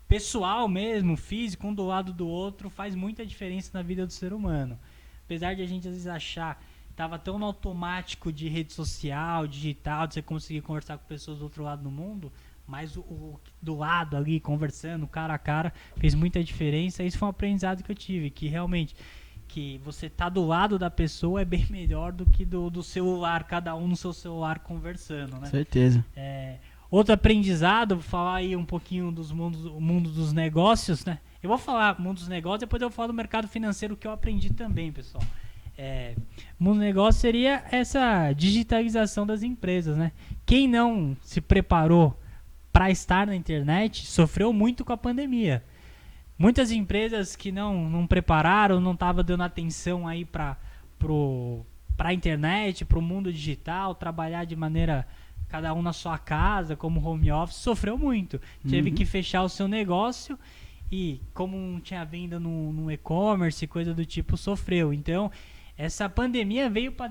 Speaker 1: pessoal mesmo, físico, um do lado do outro, faz muita diferença na vida do ser humano. Apesar de a gente às vezes achar tava tão no automático de rede social, digital, de você conseguir conversar com pessoas do outro lado do mundo, mas o do lado ali, conversando, cara a cara, fez muita diferença. Isso foi um aprendizado que eu tive, que realmente, que você tá do lado da pessoa é bem melhor do que do celular, cada um no seu celular conversando, né?
Speaker 2: Certeza.
Speaker 1: Outro aprendizado, vou falar aí um pouquinho do mundo dos negócios, né? Eu vou falar mundo dos negócios, depois eu vou falar do mercado financeiro, que eu aprendi também, pessoal. Mundo negócio seria essa digitalização das empresas, né? Quem não se preparou para estar na internet sofreu muito com a pandemia. Muitas empresas que não prepararam, não estavam dando atenção aí para a internet, para o mundo digital, trabalhar de maneira cada um na sua casa, como home office, sofreu muito. Teve que fechar o seu negócio e como não tinha venda no e-commerce, coisa do tipo, sofreu. Então, essa pandemia veio para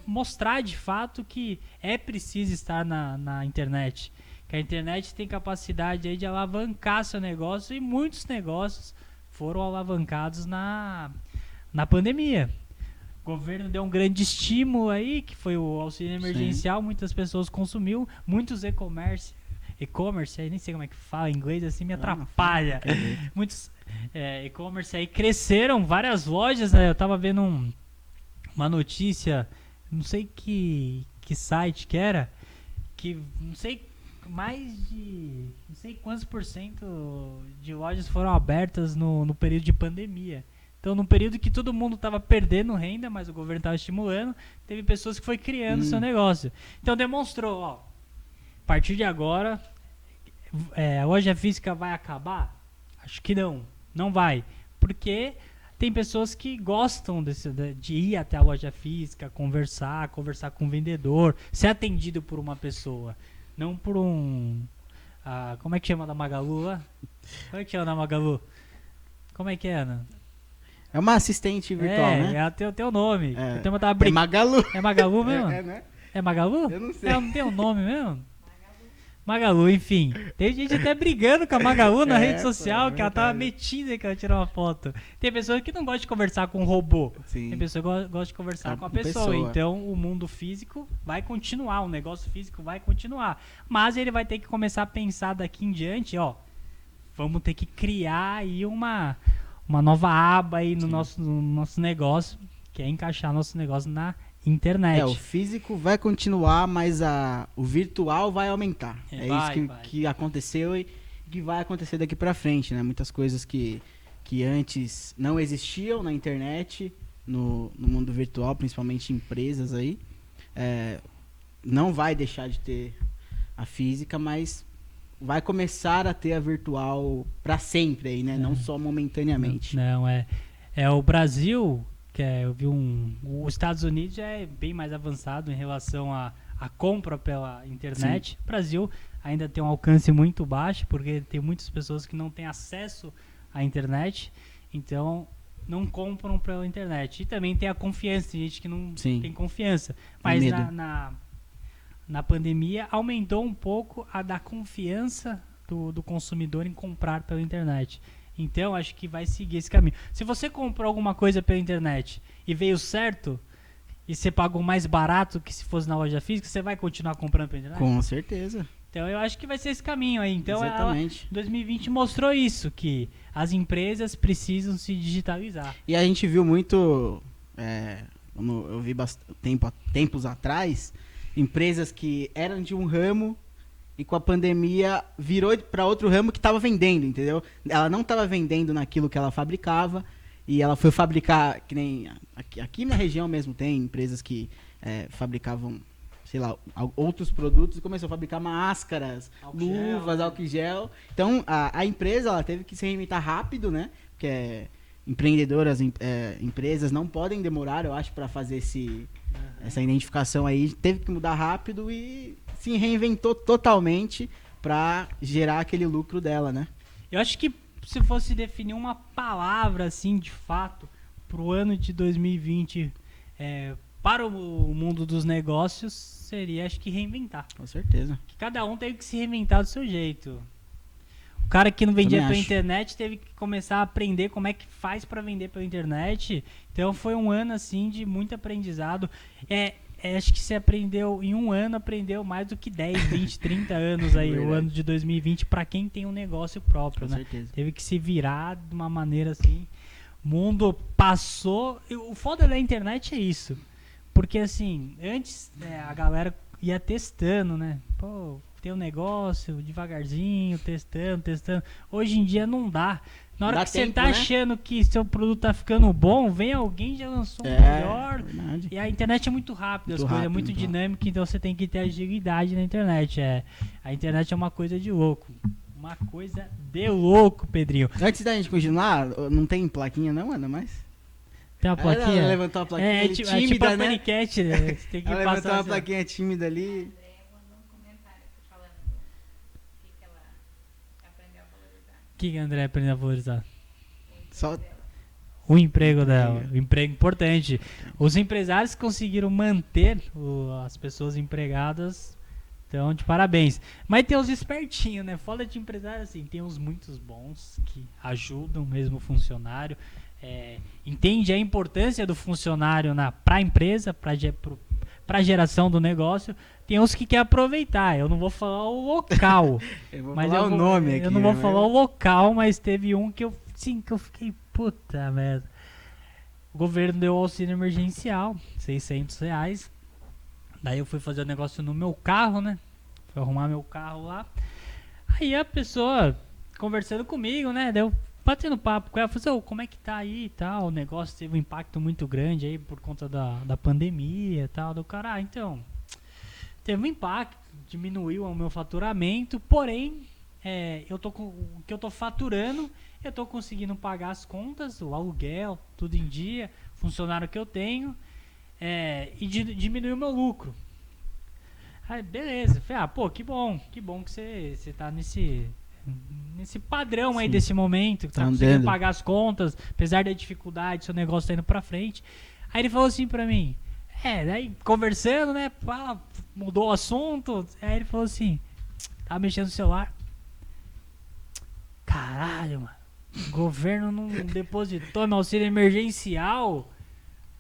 Speaker 1: mostrar de fato que é preciso estar na internet. Que a internet tem capacidade aí de alavancar seu negócio e muitos negócios foram alavancados na pandemia. O governo deu um grande estímulo aí, que foi o auxílio emergencial, muitas pessoas consumiu, muitos e-commerce, aí nem sei como é que fala em inglês, assim me atrapalha. Muitos e-commerce aí cresceram, várias lojas, né? Eu tava vendo uma notícia, não sei que site que era, que não sei quantos % de lojas foram abertas no período de pandemia. Então, no período que todo mundo estava perdendo renda, mas o governo estava estimulando, teve pessoas que foi criando seu negócio. Então, demonstrou, a partir de agora, a loja física vai acabar? Acho que não vai. Porque tem pessoas que gostam de ir até a loja física, conversar com o vendedor, ser atendido por uma pessoa. Não por como é que chama da Magalu lá? Como é que chama da Magalu? Como é que é, Ana?
Speaker 2: É uma assistente virtual, né?
Speaker 1: Ela tem o teu nome.
Speaker 2: Magalu.
Speaker 1: É Magalu mesmo?
Speaker 2: Né?
Speaker 1: É Magalu?
Speaker 2: Eu não sei.
Speaker 1: Ela não tem o nome mesmo? Magalu, enfim. Tem gente até brigando com a Magalu na rede social,
Speaker 2: pô,
Speaker 1: que ela tava metida que ela tirou uma foto. Tem pessoa que não gosta de conversar com um robô.
Speaker 2: Sim.
Speaker 1: Tem pessoa que gosta de conversar com a pessoa. Então, o mundo físico vai continuar, o negócio físico vai continuar. Mas ele vai ter que começar a pensar daqui em diante, ó, vamos ter que criar aí uma nova aba aí no nosso negócio, que é encaixar nosso negócio na internet.
Speaker 2: O físico vai continuar, mas o virtual vai aumentar. Isso que aconteceu e que vai acontecer daqui pra frente, né? Muitas coisas que antes não existiam na internet, no mundo virtual, principalmente empresas aí, não vai deixar de ter a física, mas vai começar a ter a virtual pra sempre aí, né? Não só momentaneamente.
Speaker 1: Não, é o Brasil... eu vi os Estados Unidos já é bem mais avançado em relação à compra pela internet.
Speaker 2: Sim.
Speaker 1: O Brasil ainda tem um alcance muito baixo, porque tem muitas pessoas que não têm acesso à internet, então não compram pela internet. E também tem a confiança, tem gente que não tem confiança. Mas na pandemia aumentou um pouco a da confiança do consumidor em comprar pela internet. Então, acho que vai seguir esse caminho. Se você comprou alguma coisa pela internet e veio certo, e você pagou mais barato que se fosse na loja física, você vai continuar comprando pela internet?
Speaker 2: Com certeza.
Speaker 1: Então, eu acho que vai ser esse caminho aí. Então,
Speaker 2: exatamente.
Speaker 1: 2020 mostrou isso, que as empresas precisam se digitalizar.
Speaker 2: E a gente viu muito, eu vi tempos atrás, empresas que eram de um ramo, e com a pandemia virou para outro ramo que estava vendendo, entendeu? Ela não estava vendendo naquilo que ela fabricava e ela foi fabricar, que nem aqui na região mesmo tem empresas que fabricavam, sei lá, outros produtos e começou a fabricar máscaras, luvas, álcool gel. Então a empresa ela teve que se reinventar rápido, né? Porque empreendedoras, empresas não podem demorar, eu acho, para fazer essa identificação aí. Teve que mudar rápido e se reinventou totalmente para gerar aquele lucro dela, né?
Speaker 1: Eu acho que se fosse definir uma palavra, assim, de fato, para o ano de 2020, para o mundo dos negócios, seria, acho que, reinventar.
Speaker 2: Com certeza.
Speaker 1: Que cada um teve que se reinventar do seu jeito. O cara que não vendia pela internet teve que começar a aprender como é que faz para vender pela internet. Então foi um ano assim de muito aprendizado. Acho que você aprendeu em um ano, aprendeu mais do que 10, 20, 30 anos aí, o ano de 2020, para quem tem um negócio próprio, né?
Speaker 2: Certeza.
Speaker 1: Teve que se virar de uma maneira assim. O mundo passou. O foda da internet é isso. Porque assim, antes a galera ia testando, né? Pô, tem um negócio devagarzinho, testando. Hoje em dia não dá. Na hora que você tá achando que seu produto tá ficando bom, vem alguém já lançou um melhor.
Speaker 2: Verdade.
Speaker 1: E a internet é muito rápida, as coisas é muito dinâmica, então você tem que ter agilidade na internet. A internet é uma coisa de louco. Uma coisa de louco, Pedrinho.
Speaker 2: Antes da gente continuar, não tem plaquinha não, Ana, mais?
Speaker 1: Tem uma plaquinha?
Speaker 2: Ela levantou uma plaquinha tímida,
Speaker 1: tipo a
Speaker 2: né?
Speaker 1: Panicat, né? Você tem que
Speaker 2: ela
Speaker 1: passar
Speaker 2: levantou uma plaquinha tímida ali.
Speaker 1: O que a André aprendeu a valorizar?
Speaker 2: Só
Speaker 1: o emprego dela. O emprego importante. Os empresários que conseguiram manter as pessoas empregadas, então, de parabéns. Mas tem os espertinhos, né? Foda de empresário, assim, tem uns muitos bons que ajudam mesmo o funcionário. Entende a importância do funcionário para a empresa, para a geração do negócio. Tem uns que querem aproveitar. Eu não vou falar o local.
Speaker 2: Eu vou falar o nome aqui.
Speaker 1: Eu não vou falar o local, mas teve um que eu fiquei, puta merda. O governo deu auxílio emergencial, R$600. Daí eu fui fazer o negócio no meu carro, né? Fui arrumar meu carro lá. Aí a pessoa conversando comigo, né? Daí eu batendo papo com ela, falei assim, como é que tá aí e tal? O negócio teve um impacto muito grande aí por conta da pandemia e tal. Do cara, então, teve um impacto, diminuiu o meu faturamento, porém, o que eu tô faturando, eu tô conseguindo pagar as contas, o aluguel, tudo em dia, funcionário que eu tenho, e diminuiu o meu lucro. Aí, beleza, falei, que bom que você tá nesse padrão aí desse momento, que tá conseguindo pagar as contas, apesar da dificuldade, seu negócio tá indo pra frente. Aí ele falou assim pra mim, daí conversando, né, mudou o assunto, aí ele falou assim, Tava mexendo no celular. Caralho, mano. O governo não depositou meu auxílio emergencial.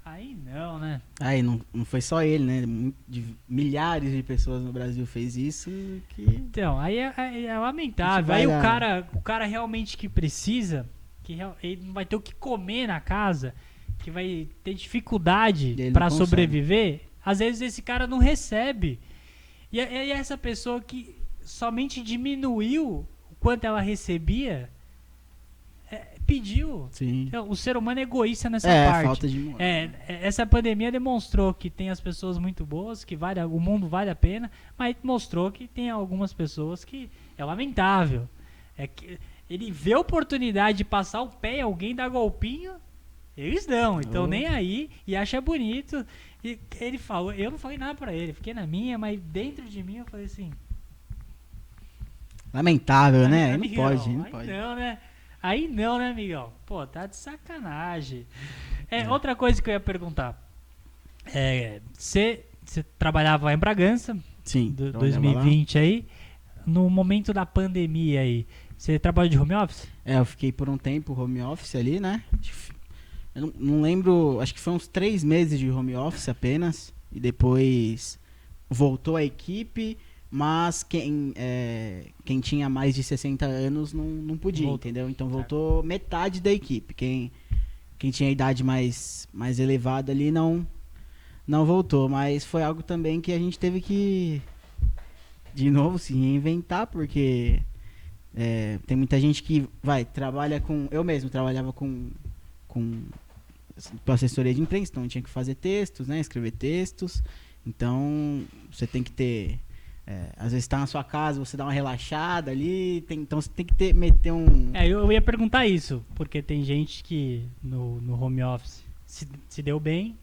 Speaker 1: Aí não, né?
Speaker 2: Aí não foi só ele, né? Milhares de pessoas no Brasil fez isso que...
Speaker 1: Então, aí é lamentável.
Speaker 2: vai
Speaker 1: Aí
Speaker 2: lá.
Speaker 1: o cara realmente que precisa, ele não vai ter o que comer na casa, que vai ter dificuldade
Speaker 2: Ele
Speaker 1: pra
Speaker 2: não consegue.
Speaker 1: sobreviver, às vezes esse cara não recebe. E essa pessoa que somente diminuiu o quanto ela recebia, pediu.
Speaker 2: Sim.
Speaker 1: Então, o ser humano é egoísta nessa
Speaker 2: É,
Speaker 1: parte.
Speaker 2: falta de moral.
Speaker 1: Essa pandemia demonstrou que tem as pessoas muito boas, que o mundo vale a pena, mas mostrou que tem algumas pessoas que é lamentável. É que ele vê a oportunidade de passar o pé em alguém, dar golpinho, eles dão, então nem aí, e acha bonito. E ele falou, eu não falei nada pra ele, fiquei na minha, mas dentro de mim eu falei assim...
Speaker 2: Lamentável, né? Aí não
Speaker 1: amigão,
Speaker 2: pode, não
Speaker 1: aí
Speaker 2: pode.
Speaker 1: não, né? Aí não, né, amigão? Pô, tá de sacanagem. Outra coisa que eu ia perguntar. Você trabalhava em Bragança,
Speaker 2: Sim. trabalhava
Speaker 1: 2020 aí. No momento da pandemia aí, você trabalhou de home office?
Speaker 2: Eu fiquei por um tempo home office ali, né? Eu não lembro, acho que foi uns 3 meses de home office apenas. E depois voltou a equipe, mas quem tinha mais de 60 anos não podia, entendeu? Então voltou metade da equipe. Quem tinha a idade mais elevada ali não voltou. Mas foi algo também que a gente teve que, de novo, se reinventar, porque tem muita gente que trabalha com... Eu mesmo trabalhava com assessoria de imprensa, então eu tinha que fazer textos, né? Escrever textos. Então você tem que ter... às vezes tá na sua casa, você dá uma relaxada ali, então você tem que meter um...
Speaker 1: Eu ia perguntar isso, porque tem gente que no home office se deu bem,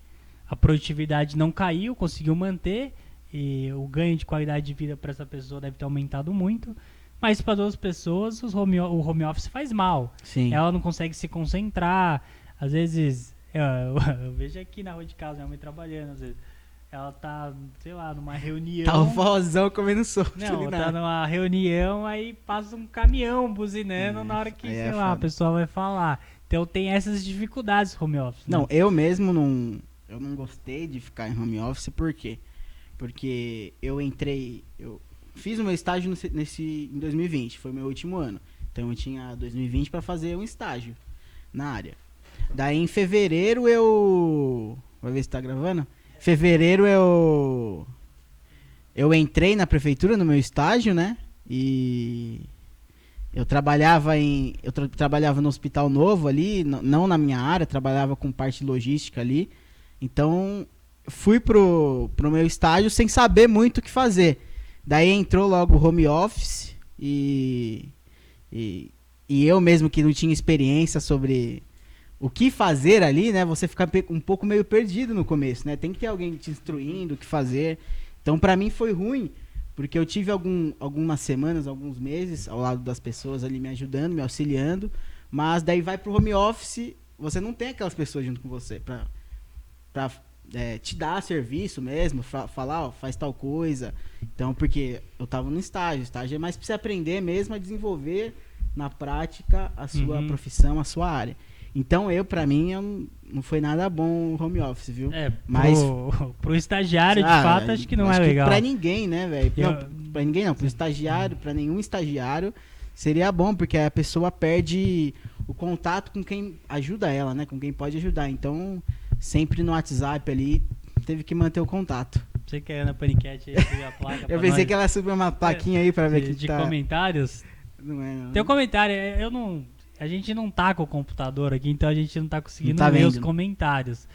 Speaker 1: a produtividade não caiu, conseguiu manter, e o ganho de qualidade de vida para essa pessoa deve ter aumentado muito, mas para outras pessoas o home office faz mal.
Speaker 2: Sim.
Speaker 1: Ela não consegue se concentrar, às vezes, eu vejo aqui na rua de casa minha mãe trabalhando, às vezes. Ela tá, sei lá, numa reunião.
Speaker 2: Tá o vozão comendo sopa.
Speaker 1: Não, tá numa reunião, aí passa um caminhão buzinando na hora que, sei lá, a pessoa vai falar. Então tem essas dificuldades home office.
Speaker 2: Não,
Speaker 1: né?
Speaker 2: eu mesmo eu não gostei de ficar em home office, por quê? Porque eu fiz o meu estágio em 2020, foi meu último ano. Então eu tinha 2020 para fazer um estágio na área. Daí em fevereiro vai ver se tá gravando? Fevereiro eu entrei na prefeitura no meu estágio, né? E eu trabalhava no Hospital Novo ali, não na minha área, trabalhava com parte logística ali. Então fui pro meu estágio sem saber muito o que fazer. Daí entrou logo o home office e eu mesmo que não tinha experiência sobre o que fazer ali, né? Você fica um pouco meio perdido no começo, né? Tem que ter alguém te instruindo o que fazer. Então, pra mim foi ruim, porque eu tive algumas semanas, alguns meses ao lado das pessoas ali me ajudando, me auxiliando, mas daí vai pro home office, você não tem aquelas pessoas junto com você pra te dar serviço mesmo, falar, faz tal coisa. Então, porque eu tava no estágio é mais pra você aprender mesmo a desenvolver na prática a sua profissão, a sua área. Então, pra mim, não foi nada bom o home office, viu?
Speaker 1: Mas pro estagiário, de fato, acho que não é legal.
Speaker 2: Pra ninguém, né, velho? Pra ninguém não, pro estagiário, pra nenhum estagiário, seria bom, porque a pessoa perde o contato com quem ajuda ela, né? Com quem pode ajudar. Então, sempre no WhatsApp ali, teve que manter o contato.
Speaker 1: Você que é na Paniquete aí, subiu a placa
Speaker 2: Eu pensei que ela subiu uma plaquinha aí pra ver que
Speaker 1: de
Speaker 2: tá...
Speaker 1: comentários.
Speaker 2: Não é, não.
Speaker 1: Tem um comentário, a gente não tá com o computador aqui, então a gente não tá conseguindo
Speaker 2: ver
Speaker 1: os comentários.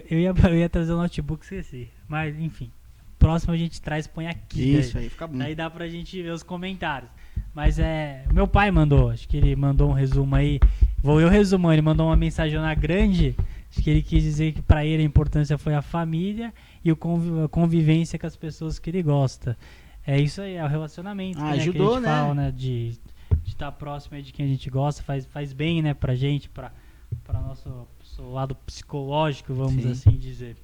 Speaker 1: Eu ia trazer o notebook, esqueci. Mas, enfim. Próximo a gente põe aqui.
Speaker 2: Isso aí, fica bom.
Speaker 1: Daí dá pra gente ver os comentários. Mas o meu pai mandou, acho que ele mandou um resumo aí. Vou eu resumir, ele mandou uma mensagem grande. Acho que ele quis dizer que pra ele a importância foi a família e a convivência com as pessoas que ele gosta. É isso aí, é o relacionamento
Speaker 2: ajudou,
Speaker 1: que a gente
Speaker 2: né?
Speaker 1: fala, né? De estar próximo de quem a gente gosta, faz bem, né, pra gente, pra nosso lado psicológico, vamos
Speaker 2: Sim.
Speaker 1: assim dizer.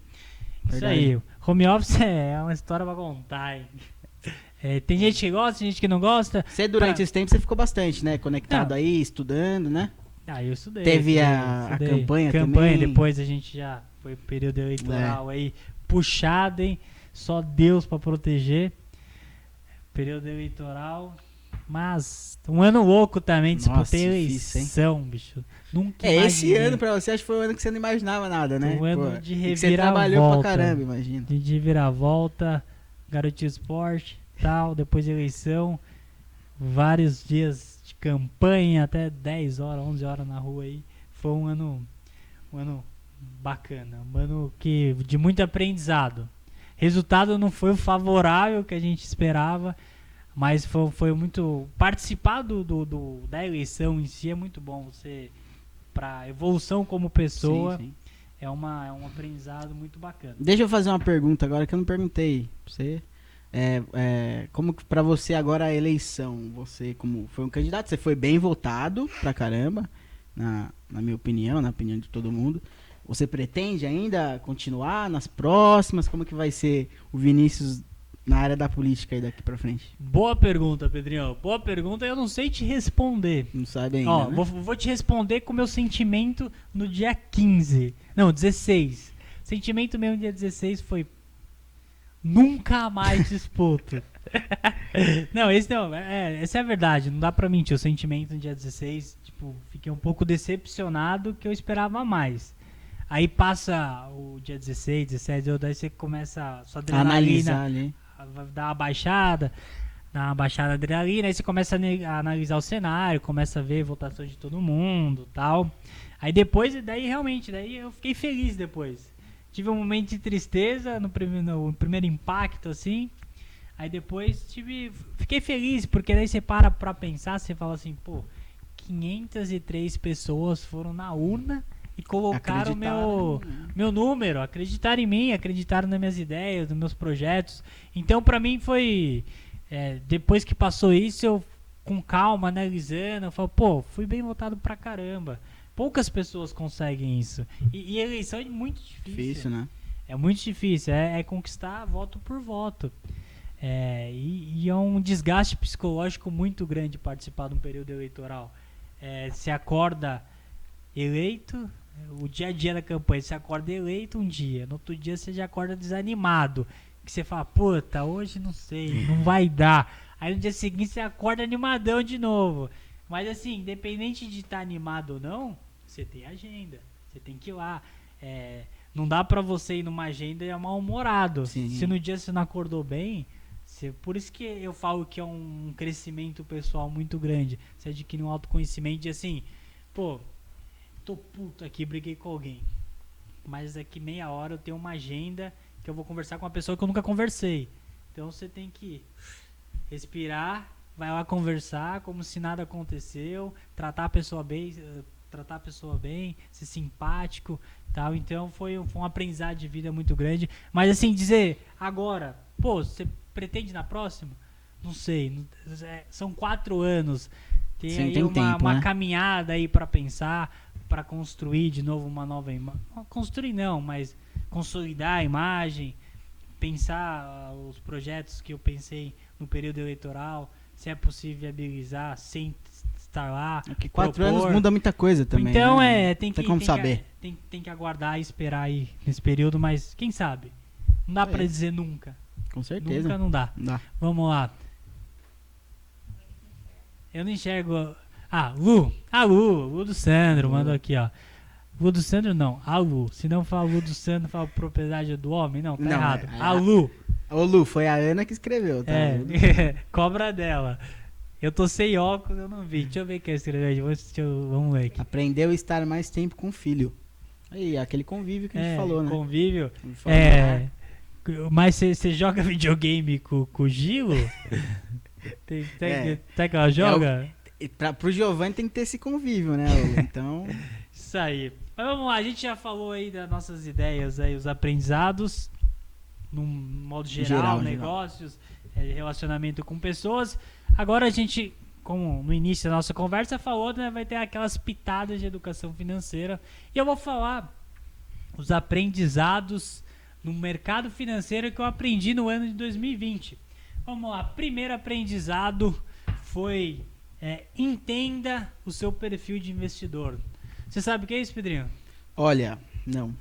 Speaker 2: Verdade.
Speaker 1: Isso aí, home office é uma história pra contar, hein? Tem gente que gosta, tem gente que não gosta.
Speaker 2: Você, durante esse tempo, você ficou bastante, né? Conectado aí, estudando, né?
Speaker 1: Eu estudei.
Speaker 2: Teve
Speaker 1: estudei.
Speaker 2: a campanha também.
Speaker 1: Depois a gente já foi período eleitoral aí, puxado, hein? Só Deus pra proteger. Período eleitoral. Mas um ano louco também, disputei eleição, bicho. Nunca imaginei.
Speaker 2: Esse ano pra você, acho que foi um ano que você não imaginava nada, né?
Speaker 1: Um ano de reviravolta.
Speaker 2: Você trabalhou pra caramba, imagina.
Speaker 1: De reviravolta, garotinho esporte, tal, depois de eleição, vários dias de campanha, até 10 horas, 11 horas na rua aí. Foi um ano bacana, um ano de muito aprendizado. Resultado não foi o favorável que a gente esperava, mas foi muito... Participar da eleição em si é muito bom. Você, pra evolução como pessoa, sim. É um aprendizado muito bacana.
Speaker 2: Deixa eu fazer uma pergunta agora que eu não perguntei pra você. Como que pra você agora a eleição? Você, como foi um candidato, você foi bem votado pra caramba, na minha opinião, na opinião de todo mundo. Você pretende ainda continuar nas próximas? Como que vai ser o Vinícius na área da política aí daqui pra frente?
Speaker 1: Boa pergunta, Pedrinho. Boa pergunta, eu não sei te responder.
Speaker 2: Não sabe ainda, né?
Speaker 1: Vou te responder com o meu sentimento no dia 15. Não, 16. Sentimento meu no dia 16 foi... Nunca mais disputo. Não, essa é a verdade. Não dá pra mentir. O sentimento no dia 16, fiquei um pouco decepcionado, que eu esperava mais. Aí passa o dia 16, 17, daí você começa a sua adrenalina
Speaker 2: ali.
Speaker 1: Dar uma baixada a adrenalina, aí você começa a analisar o cenário, começa a ver votação de todo mundo, tal. Aí depois, daí eu fiquei feliz depois. Tive um momento de tristeza no primeiro impacto, assim. Aí depois fiquei feliz, porque daí você para pra pensar, você fala assim, 503 pessoas foram na urna e colocaram o meu número, acreditaram em mim, acreditaram nas minhas ideias, nos meus projetos. Então pra mim foi, depois que passou isso, eu com calma, analisando, eu falo, fui bem votado pra caramba. Poucas pessoas conseguem isso. E eleição é muito difícil.
Speaker 2: Né?
Speaker 1: É muito difícil, é conquistar voto por voto. E é um desgaste psicológico muito grande participar de um período eleitoral. Você acorda eleito, o dia a dia da campanha, você acorda eleito um dia, no outro dia você já acorda desanimado, que você fala, hoje não sei, não vai dar. Aí no dia seguinte você acorda animadão de novo. Mas assim, independente de estar animado ou não, você tem agenda, você tem que ir lá. Não dá pra você ir numa agenda e é mal-humorado. Se no dia você não acordou bem, por isso que eu falo que é um crescimento pessoal muito grande. Você adquire um autoconhecimento de assim, tô puto aqui, briguei com alguém, mas daqui meia hora eu tenho uma agenda que eu vou conversar com uma pessoa que eu nunca conversei. Então você tem que respirar, vai lá conversar como se nada aconteceu, tratar a pessoa bem, ser simpático, tal. Então foi um aprendizado de vida muito grande. Mas assim, dizer agora, você pretende na próxima? Não sei, são 4 anos. Tem aí uma caminhada aí pra pensar, pra construir de novo uma nova imagem. Construir não, mas consolidar a imagem, pensar os projetos que eu pensei no período eleitoral, se é possível viabilizar sem estar lá.
Speaker 2: Porque 4 anos muda muita coisa também.
Speaker 1: Então
Speaker 2: tem como saber.
Speaker 1: Tem que aguardar e esperar aí nesse período, mas quem sabe? Não dá pra dizer nunca.
Speaker 2: Com certeza.
Speaker 1: Nunca não dá. Vamos lá. Eu não enxergo. Lu do Sandro mandou aqui, ó. Lu do Sandro não, a Lu. Se não fala Lu do Sandro, fala propriedade do homem. Não, tá errado. A Lu.
Speaker 2: Ô Lu, foi a Ana que escreveu, tá?
Speaker 1: Cobra dela. Eu tô sem óculos, eu não vi. Deixa eu ver quem escreveu. Vamos ler aqui.
Speaker 2: Aprendeu a estar mais tempo com o filho. Aí, aquele convívio que a gente falou, né?
Speaker 1: Convívio. Mas você joga videogame com o Gilo? Tem que ela joga?
Speaker 2: Pro Giovanni tem que ter esse convívio, né? Então...
Speaker 1: Isso aí. Mas vamos lá, a gente já falou aí das nossas ideias, aí, os aprendizados, num modo geral, negócios, relacionamento com pessoas. Agora a gente, como no início da nossa conversa falou, né, vai ter aquelas pitadas de educação financeira. E eu vou falar os aprendizados no mercado financeiro que eu aprendi no ano de 2020. Vamos lá, primeiro aprendizado foi entenda o seu perfil de investidor. Você sabe o que é isso, Pedrinho?
Speaker 2: Olha, não.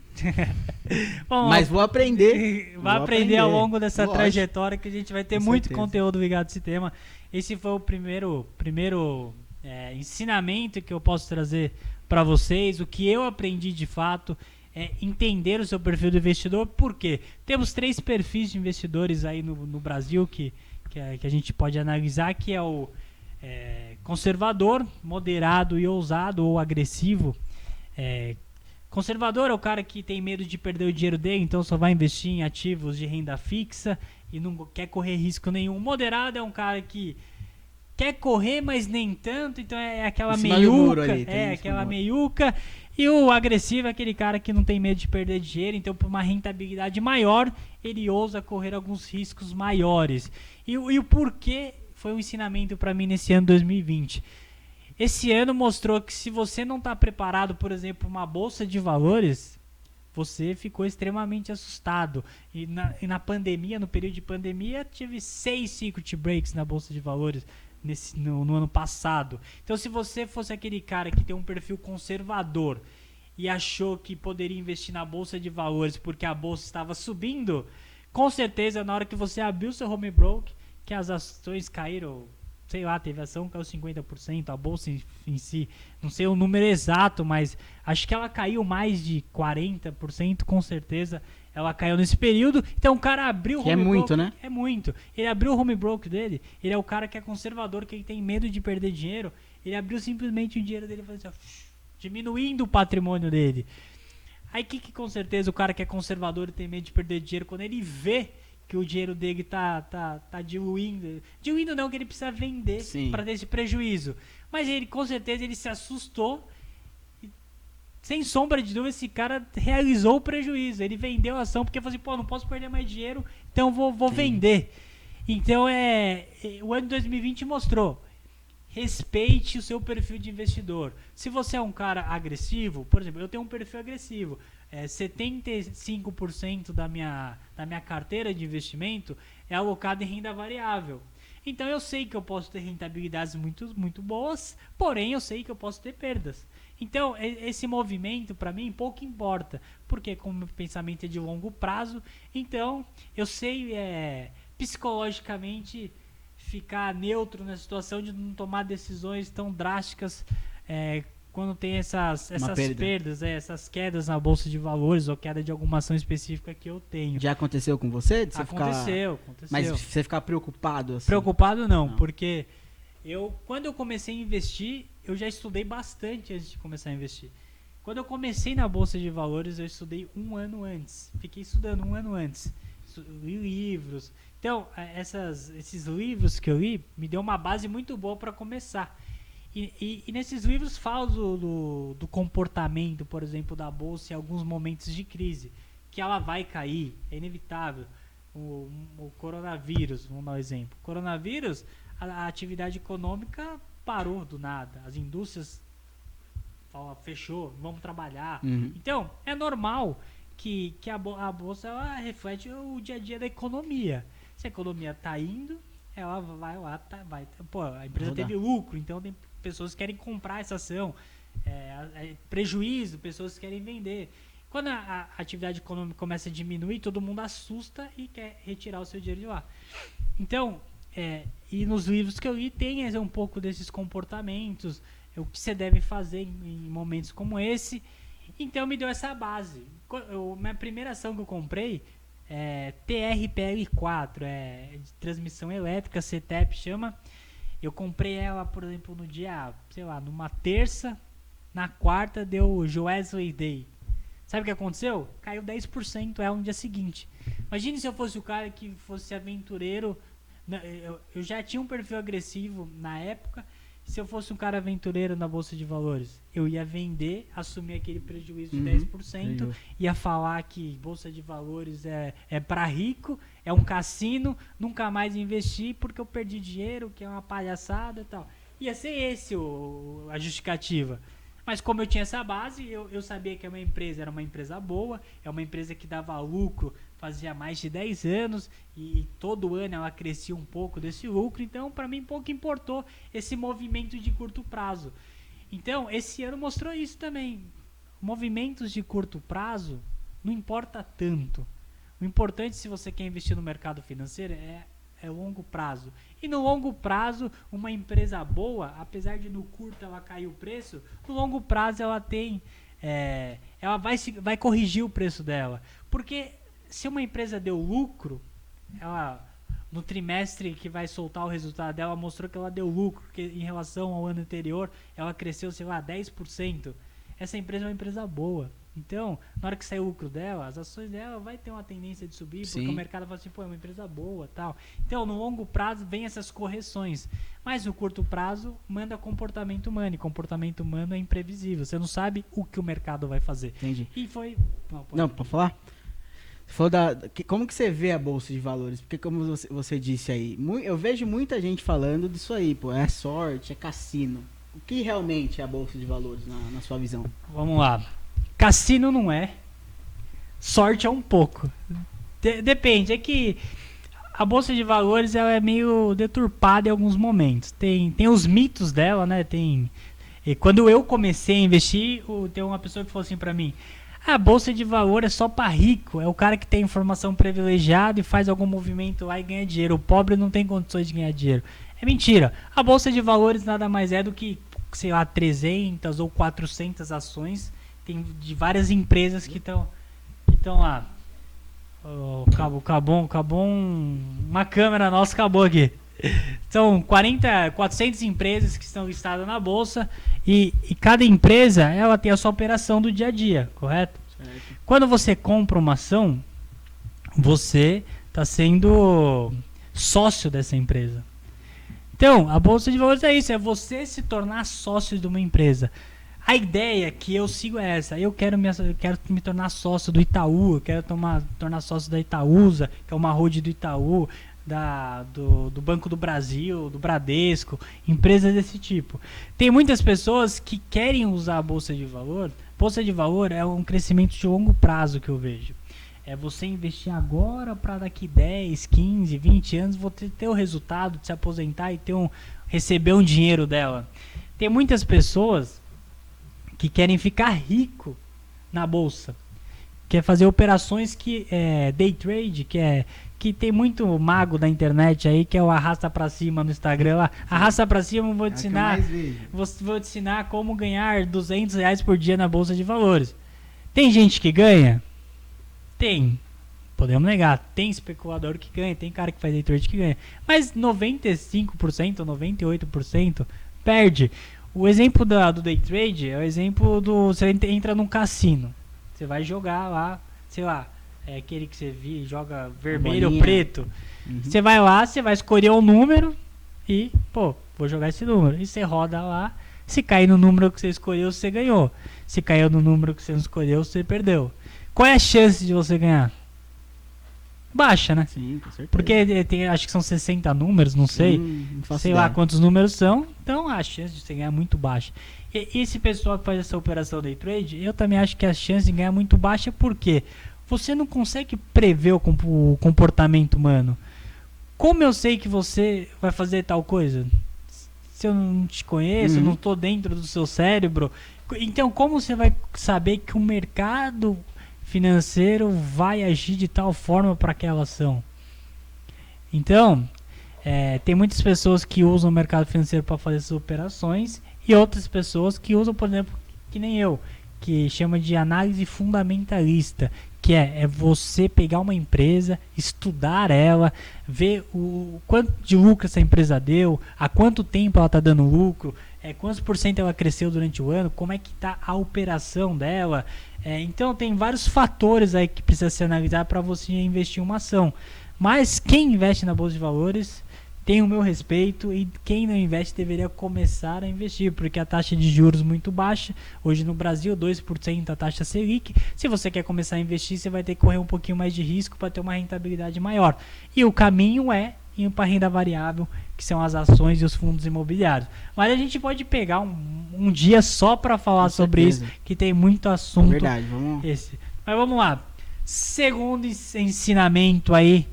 Speaker 1: Bom,
Speaker 2: Mas vou aprender.
Speaker 1: Vai aprender ao longo dessa
Speaker 2: Lógico.
Speaker 1: trajetória que a gente vai ter
Speaker 2: Com
Speaker 1: muito
Speaker 2: certeza.
Speaker 1: conteúdo ligado a esse tema. Esse foi o primeiro ensinamento que eu posso trazer para vocês. O que eu aprendi de fato é entender o seu perfil do investidor. Por quê? Temos 3 perfis de investidores aí no Brasil que a gente pode analisar, que é o conservador, moderado e ousado ou agressivo. Conservador é o cara que tem medo de perder o dinheiro dele, então só vai investir em ativos de renda fixa e não quer correr risco nenhum. Moderado é um cara que quer correr, mas nem tanto, então é aquela meiuca, aquela meiuca. E o agressivo é aquele cara que não tem medo de perder dinheiro, então por uma rentabilidade maior, ele ousa correr alguns riscos maiores. E o porquê foi um ensinamento para mim nesse ano 2020. Esse ano mostrou que se você não está preparado, por exemplo, para uma bolsa de valores, você ficou extremamente assustado. E na pandemia, no período de pandemia, tive 6 circuit breaks na bolsa de valores no ano passado. Então, se você fosse aquele cara que tem um perfil conservador e achou que poderia investir na bolsa de valores porque a bolsa estava subindo, com certeza, na hora que você abriu seu home broker, que as ações caíram, sei lá, teve ação que caiu 50%, a bolsa em si, não sei o número exato, mas acho que ela caiu mais de 40%, com certeza, ela caiu nesse período. Então o cara abriu o home broker. É muito, né? É muito. Ele abriu o home broker dele, ele é o cara que é conservador, que tem medo de perder dinheiro, ele abriu simplesmente o dinheiro dele, assim, diminuindo o patrimônio dele. Aí que com certeza o cara que é conservador e tem medo de perder dinheiro, quando ele vê que o dinheiro dele tá diluindo não, que ele precisa vender para ter esse prejuízo, mas ele com certeza ele se assustou e, sem sombra de dúvida, esse cara realizou o prejuízo, ele vendeu a ação porque falou assim, não posso perder mais dinheiro, então vou vender. Então o ano de 2020 mostrou: respeite o seu perfil de investidor. Se você é um cara agressivo, por exemplo, eu tenho um perfil agressivo, 75% da minha carteira de investimento é alocada em renda variável. Então eu sei que eu posso ter rentabilidades muito, muito boas, porém eu sei que eu posso ter perdas. Então esse movimento para mim pouco importa, porque como meu pensamento é de longo prazo, então eu sei psicologicamente ficar neutro na situação de não tomar decisões tão drásticas quando tem essas perdas, essas quedas na bolsa de valores ou queda de alguma ação específica que eu tenho.
Speaker 2: Já aconteceu com você?
Speaker 1: Aconteceu.
Speaker 2: Mas você ficar preocupado? Assim?
Speaker 1: Preocupado não, porque quando eu comecei a investir, eu já estudei bastante antes de começar a investir. Quando eu comecei na bolsa de valores, eu estudei 1 ano antes. Fiquei estudando 1 ano antes. Li livros. Então, esses livros que eu li me deu uma base muito boa para começar. E nesses livros falam do comportamento, por exemplo, da bolsa em alguns momentos de crise, que ela vai cair, é inevitável. O coronavírus, vamos dar um exemplo. O coronavírus, a atividade econômica parou do nada, as indústrias fechou, vamos trabalhar. Então, é normal que a bolsa ela reflete o dia a dia da economia. Se a economia está indo, ela vai lá, a empresa teve lucro, então tem pessoas que querem comprar essa ação, prejuízo, pessoas que querem vender. Quando a atividade econômica começa a diminuir, todo mundo assusta e quer retirar o seu dinheiro de lá. Então, e nos livros que eu li tem um pouco desses comportamentos, o que você deve fazer em momentos como esse. Então me deu essa base. Minha primeira ação que eu comprei TRPL4, de transmissão elétrica, CTEP chama. Eu comprei ela, por exemplo, no dia, sei lá, numa terça, na quarta deu Wesley Day. Sabe o que aconteceu? Caiu 10% ela no dia seguinte. Imagine se eu fosse o cara que fosse aventureiro. Eu já tinha um perfil agressivo na época. Se eu fosse um cara aventureiro na bolsa de valores, eu ia vender, assumir aquele prejuízo de 10%, ia falar que bolsa de valores é para rico, é um cassino, nunca mais investir porque eu perdi dinheiro, que é uma palhaçada e tal. Ia ser esse a justificativa. Mas como eu tinha essa base, eu sabia que a minha empresa era uma empresa boa, é uma empresa que dava lucro, fazia mais de 10 anos e todo ano ela crescia um pouco desse lucro, então para mim pouco importou esse movimento de curto prazo. Então esse ano mostrou isso também. Movimentos de curto prazo não importa tanto. O importante, se você quer investir no mercado financeiro, é longo prazo. E no longo prazo, uma empresa boa, apesar de no curto ela cair o preço, no longo prazo ela tem, ela vai corrigir o preço dela. Porque se uma empresa deu lucro, ela no trimestre que vai soltar o resultado dela mostrou que ela deu lucro, que em relação ao ano anterior ela cresceu, sei lá, 10%. Essa empresa é uma empresa boa. Então, na hora que sair o lucro dela, as ações dela vai ter uma tendência de subir, porque o mercado fala assim, pô, é uma empresa boa, tal. Então, no longo prazo, vem essas correções. Mas no curto prazo, manda comportamento humano. E comportamento humano é imprevisível. Você não sabe o que o mercado vai fazer.
Speaker 2: Entendi.
Speaker 1: E foi...
Speaker 2: Não, pode falar? Você falou como que você vê a Bolsa de Valores? Porque como você disse aí, eu vejo muita gente falando disso aí, pô, é sorte, é cassino. O que realmente é a Bolsa de Valores, na sua visão?
Speaker 1: Vamos lá. Cassino não é. Sorte é um pouco. Depende. É que a Bolsa de Valores ela é meio deturpada em alguns momentos. Tem os mitos dela, né? E quando eu comecei a investir, tem uma pessoa que falou assim pra mim: a Bolsa de Valores é só pra rico. É o cara que tem informação privilegiada e faz algum movimento lá e ganha dinheiro. O pobre não tem condições de ganhar dinheiro. É mentira. A Bolsa de Valores nada mais é do que, sei lá, 300 ou 400 ações. Tem de várias empresas que estão lá. Acabou uma câmera nossa acabou aqui. São 400 empresas que estão listadas na Bolsa e cada empresa ela tem a sua operação do dia a dia, correto? Certo. Quando você compra uma ação, você está sendo sócio dessa empresa. Então, a Bolsa de Valores é isso, é você se tornar sócio de uma empresa. A ideia que eu sigo é essa. Eu quero me tornar sócio do Itaú, eu quero tornar sócio da Itaúsa, que é uma holding do Itaú, do Banco do Brasil, do Bradesco, empresas desse tipo. Tem muitas pessoas que querem usar a Bolsa de Valor. Bolsa de Valor é um crescimento de longo prazo que eu vejo. É você investir agora para daqui 10, 15, 20 anos você ter o resultado de se aposentar e receber um dinheiro dela. Tem muitas pessoas que querem ficar rico na bolsa, quer fazer operações que day trade, que tem muito mago da internet aí que é o arrasta pra cima no Instagram lá. Arrasta pra cima, vou te ensinar como ganhar R$200 por dia na Bolsa de Valores. Tem gente que ganha? Tem. Podemos negar. Tem especulador que ganha, tem cara que faz day trade que ganha. Mas 95%, 98% perde. O exemplo do day trade é o exemplo você entra num cassino. Você vai jogar lá, sei lá, é aquele que você joga vermelho ou preto. Uhum. Você vai lá, você vai escolher um número e, vou jogar esse número. E você roda lá, se cair no número que você escolheu, você ganhou. Se caiu no número que você não escolheu, você perdeu. Qual é a chance de você ganhar? Baixa, né? Sim, com certeza. Porque acho que são 60 números, não sei. Não sei lá quantos números são. Então a chance de você ganhar é muito baixa. E esse pessoal que faz essa operação day trade, eu também acho que a chance de ganhar é muito baixa porque você não consegue prever o comportamento humano. Como eu sei que você vai fazer tal coisa? Se eu não te conheço, não estou dentro do seu cérebro. Então como você vai saber que o mercado financeiro vai agir de tal forma para aquela ação? Então, tem muitas pessoas que usam o mercado financeiro para fazer essas operações e outras pessoas que usam, por exemplo, que nem eu, que chama de análise fundamentalista, que é você pegar uma empresa, estudar ela, ver o quanto de lucro essa empresa deu, há quanto tempo ela está dando lucro, quantos por cento ela cresceu durante o ano, como é que está a operação dela. Então tem vários fatores aí que precisa ser analisado para você investir em uma ação. Mas quem investe na Bolsa de Valores tem o meu respeito e quem não investe deveria começar a investir, porque a taxa de juros muito baixa, hoje no Brasil 2% a taxa Selic. Se você quer começar a investir, você vai ter que correr um pouquinho mais de risco para ter uma rentabilidade maior. E o caminho é ir para a renda variável, que são as ações e os fundos imobiliários. Mas a gente pode pegar um dia só para falar sobre isso, que tem muito assunto.
Speaker 2: Verdade, vamos.
Speaker 1: Mas vamos lá. segundo ensinamento aí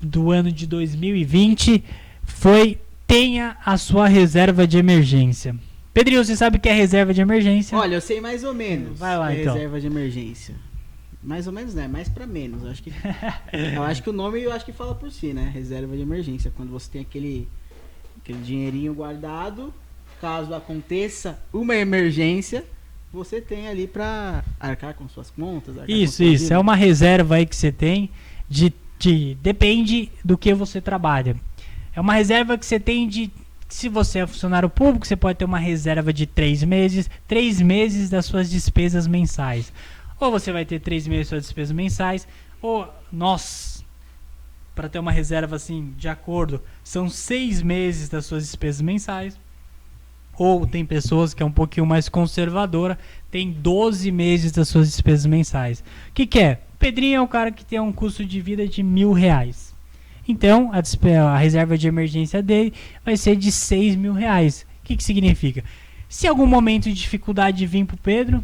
Speaker 1: do ano de 2020 foi: tenha a sua reserva de emergência. Pedrinho, você sabe o que é reserva de emergência?
Speaker 2: Olha, eu sei mais ou menos.
Speaker 1: Vai lá,
Speaker 2: que é
Speaker 1: então.
Speaker 2: Reserva de emergência. Mais ou menos, né? Mais pra menos. Eu acho que o nome fala por si, né? Reserva de emergência. Quando você tem aquele dinheirinho guardado, caso aconteça uma emergência, você tem ali pra arcar com suas contas.
Speaker 1: Isso. É uma reserva aí que você tem depende do que você trabalha. É uma reserva que você tem se você é funcionário público, você pode ter uma reserva de 3 meses das suas despesas mensais. Ou você vai ter 3 meses das suas despesas mensais, ou para ter uma reserva assim, de acordo, são 6 meses das suas despesas mensais. Ou tem pessoas que é um pouquinho mais conservadora, tem 12 meses das suas despesas mensais. O que é? Pedrinho é um cara que tem um custo de vida de R$1.000. Então, a reserva de emergência dele vai ser de R$6.000. O que significa? Se algum momento de dificuldade vir pro Pedro,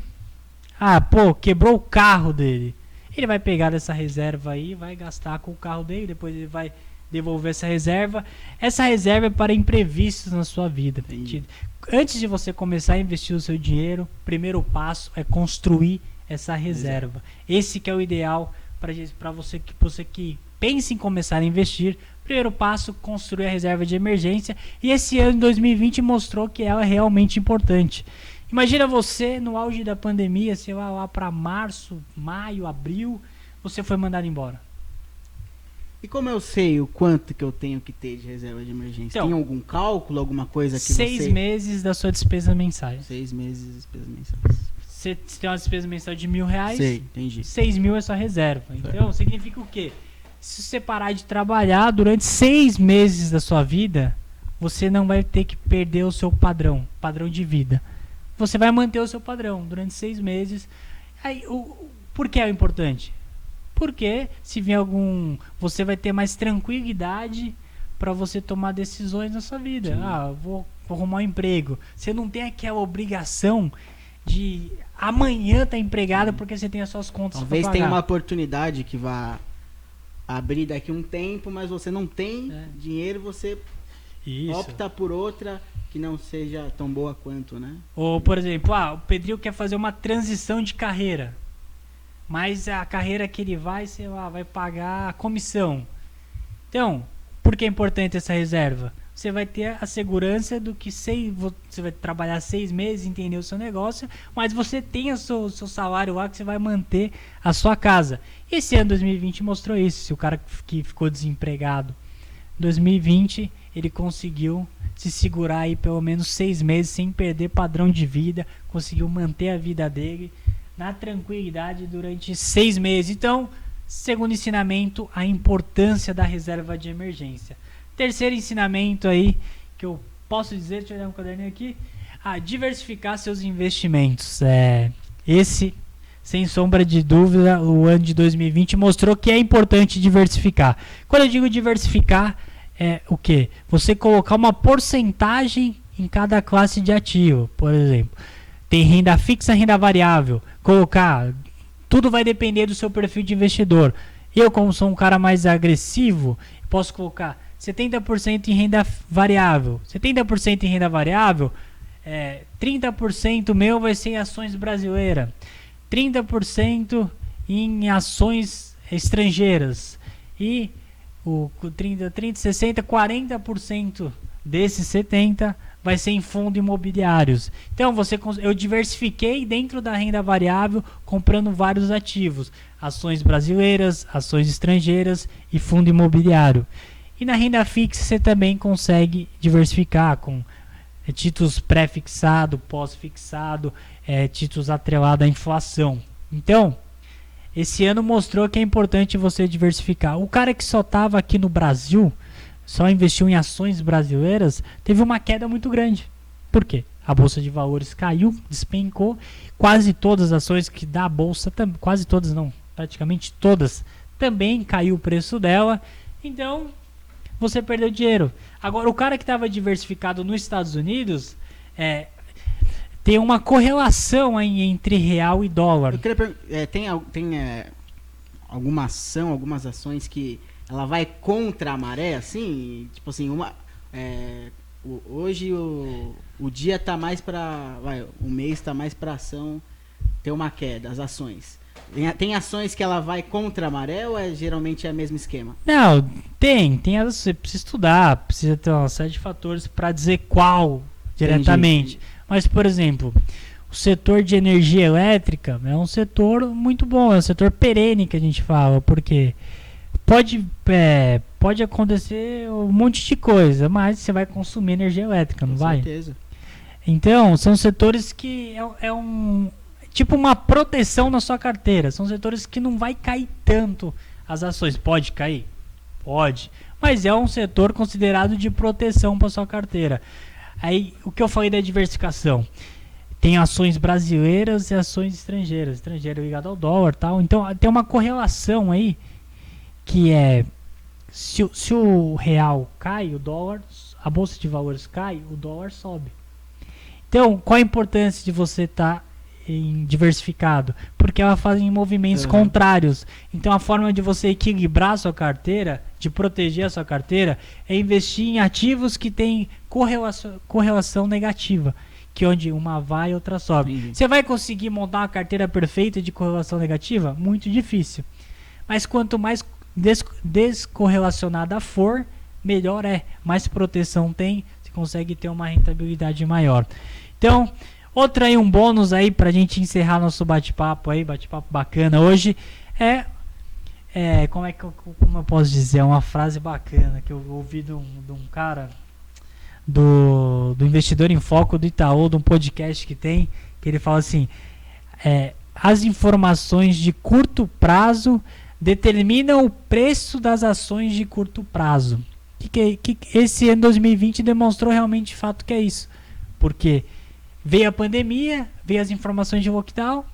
Speaker 1: quebrou o carro dele, ele vai pegar essa reserva aí, vai gastar com o carro dele, depois ele vai devolver essa reserva. Essa reserva é para imprevistos na sua vida.
Speaker 2: Entendi.
Speaker 1: Antes de você começar a investir o seu dinheiro, o primeiro passo é construir essa reserva. Esse que é o ideal para você que pense em começar a investir. Primeiro passo, construir a reserva de emergência. E esse ano, 2020, mostrou que ela é realmente importante. Imagina você, no auge da pandemia, sei lá para março, maio, abril, você foi mandado embora.
Speaker 2: E como eu sei o quanto que eu tenho que ter de reserva de emergência?
Speaker 1: Então,
Speaker 2: tem algum cálculo, alguma coisa que
Speaker 1: 6 meses da sua despesa mensais.
Speaker 2: 6 meses de despesas mensais.
Speaker 1: Você tem uma despesa mensal de R$1.000,
Speaker 2: Sei, entendi.
Speaker 1: 6.000 é sua reserva. Então, significa o quê? Se você parar de trabalhar durante 6 meses da sua vida, você não vai ter que perder o seu padrão de vida. Você vai manter o seu padrão durante 6 meses. Aí, por que é importante? Porque se vier você vai ter mais tranquilidade para você tomar decisões na sua vida.
Speaker 2: Sim.
Speaker 1: Vou arrumar um emprego. Você não tem aquela obrigação de amanhã estar empregado porque você tem as suas contas para pagar.
Speaker 2: Talvez tenha uma oportunidade que vá abrir daqui a um tempo, mas você não tem dinheiro, você opta por outra que não seja tão boa quanto, né?
Speaker 1: Ou, por exemplo, o Pedrinho quer fazer uma transição de carreira, mas a carreira que ele vai, sei lá, vai pagar a comissão. Então, por que é importante essa reserva? Você vai ter a segurança do que você vai trabalhar 6 meses, entender o seu negócio, mas você tem o seu salário lá que você vai manter a sua casa. Esse ano 2020 mostrou isso. Se o cara que ficou desempregado em 2020, ele conseguiu se segurar aí pelo menos 6 meses sem perder padrão de vida, conseguiu manter a vida dele na tranquilidade durante 6 meses. Então, segundo ensinamento, a importância da reserva de emergência. Terceiro ensinamento aí, que eu posso dizer, deixa eu olhar um caderninho aqui, diversificar seus investimentos. Esse, sem sombra de dúvida, o ano de 2020 mostrou que é importante diversificar. Quando eu digo diversificar, é o quê? Você colocar uma porcentagem em cada classe de ativo. Por exemplo, tem renda fixa, renda variável. Tudo vai depender do seu perfil de investidor. Eu, como sou um cara mais agressivo, posso colocar 70% em renda variável. 70% em renda variável, 30% meu vai ser em ações brasileiras, 30% em ações estrangeiras e o 30, 60, 40% desses 70% vai ser em fundos imobiliários. Então eu diversifiquei dentro da renda variável, comprando vários ativos, ações brasileiras, ações estrangeiras e fundo imobiliário. E na renda fixa você também consegue diversificar com títulos pré-fixado, pós-fixado, títulos atrelados à inflação. Então, esse ano mostrou que é importante você diversificar. O cara que só estava aqui no Brasil, só investiu em ações brasileiras, teve uma queda muito grande. Por quê? A bolsa de valores caiu, despencou. Quase todas as ações que dá a bolsa, quase todas não, praticamente todas, também caiu o preço dela. Então, você perdeu dinheiro. Agora, o cara que estava diversificado nos Estados Unidos, tem uma correlação aí entre real e dólar.
Speaker 2: Eu queria tem alguma ação, algumas ações que ela vai contra a maré, assim? Tipo assim, hoje o dia tá mais para, o mês tá mais para ação ter uma queda, as ações. Tem ações que ela vai contra a maré ou geralmente é o mesmo esquema?
Speaker 1: Não, você precisa estudar, precisa ter uma série de fatores para dizer qual diretamente.
Speaker 2: Entendi.
Speaker 1: Mas, por exemplo, o setor de energia elétrica é um setor muito bom, é um setor perene que a gente fala, porque pode acontecer um monte de coisa, mas você vai consumir energia elétrica, não vai?
Speaker 2: Com certeza.
Speaker 1: Então, são setores que tipo uma proteção na sua carteira. São setores que não vai cair tanto as ações. Pode cair? Pode. Mas é um setor considerado de proteção para sua carteira. Aí, o que eu falei da diversificação? Tem ações brasileiras e ações estrangeiras. Estrangeiro ligado ao dólar e tal. Então, tem uma correlação aí que é... Se o real cai, o dólar... A bolsa de valores cai, o dólar sobe. Então, qual a importância de você estar diversificado? Porque ela faz movimentos contrários. Então, a forma de você equilibrar a sua carteira, de proteger a sua carteira, é investir em ativos que têm correlação negativa, que onde uma vai e outra sobe.
Speaker 2: Entendi.
Speaker 1: Você vai conseguir montar uma carteira perfeita de correlação negativa? Muito difícil. Mas quanto mais descorrelacionada for, melhor é. Mais proteção tem, você consegue ter uma rentabilidade maior. Então, um bônus aí pra gente encerrar nosso bate-papo aí, bate-papo bacana hoje, como eu posso dizer, é uma frase bacana que eu ouvi de um cara, do Investidor em Foco do Itaú, de um podcast que tem, que ele fala assim, as informações de curto prazo determinam o preço das ações de curto prazo. Que esse ano 2020 demonstrou realmente de fato que é isso, porque veio a pandemia, veio as informações de lockdown. O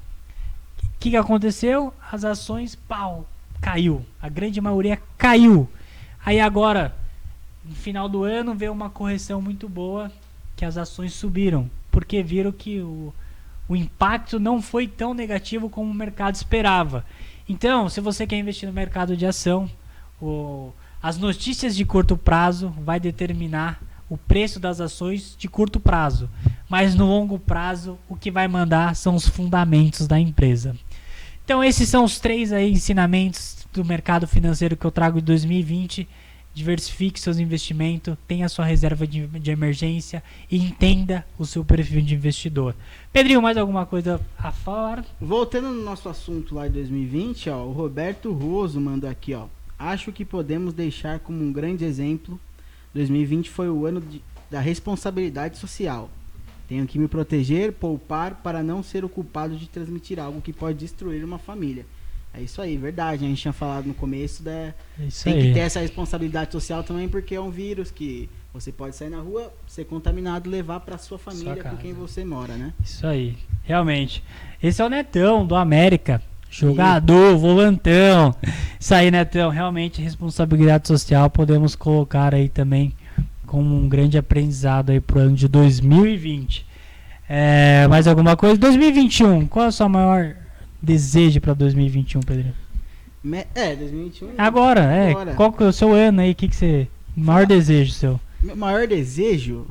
Speaker 1: que aconteceu? As ações, caiu. A grande maioria caiu. Aí agora, no final do ano, veio uma correção muito boa, que as ações subiram, porque viram que o impacto não foi tão negativo como o mercado esperava. Então, se você quer investir no mercado de ação, as notícias de curto prazo vai determinar o preço das ações de curto prazo, mas no longo prazo o que vai mandar são os fundamentos da empresa. Então esses são os 3 aí ensinamentos do mercado financeiro que eu trago de 2020. Diversifique seus investimentos, tenha sua reserva de emergência e entenda o seu perfil de investidor. Pedrinho, mais alguma coisa a falar?
Speaker 2: Voltando no nosso assunto lá de 2020, o Roberto Roso mandou aqui, acho que podemos deixar como um grande exemplo 2020 foi o ano da responsabilidade social. Tenho que me proteger, poupar para não ser o culpado de transmitir algo que pode destruir uma família. É isso aí, verdade. A gente tinha falado no começo, tem que ter essa responsabilidade social também, porque é um vírus que você pode sair na rua, ser contaminado e levar para sua família, com quem você mora, né?
Speaker 1: Isso aí, realmente. Esse é o Netão, do América. Jogador, volantão. Isso aí, Netão, realmente responsabilidade social podemos colocar aí também como um grande aprendizado aí pro ano de 2020. Mais alguma coisa? 2021, qual é o seu maior desejo para 2021, Pedro?
Speaker 2: 2021.
Speaker 1: Agora. Qual que é o seu ano aí? Que você... Maior desejo seu?
Speaker 2: Meu maior desejo?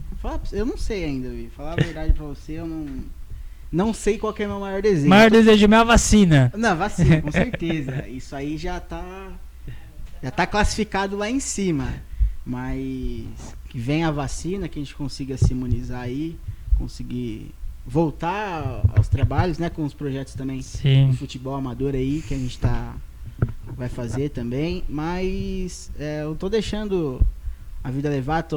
Speaker 2: Eu não sei ainda, Vi. Falar a verdade pra você, eu não sei qual que é meu maior desejo.
Speaker 1: Maior desejo meu é a vacina.
Speaker 2: Não, vacina, com certeza. Isso aí já tá classificado lá em cima. Mas que venha a vacina, que a gente consiga se imunizar aí, conseguir voltar aos trabalhos, né, com os projetos também.
Speaker 1: Sim.
Speaker 2: De futebol amador aí, que a gente vai fazer também. Mas eu tô deixando a vida levar,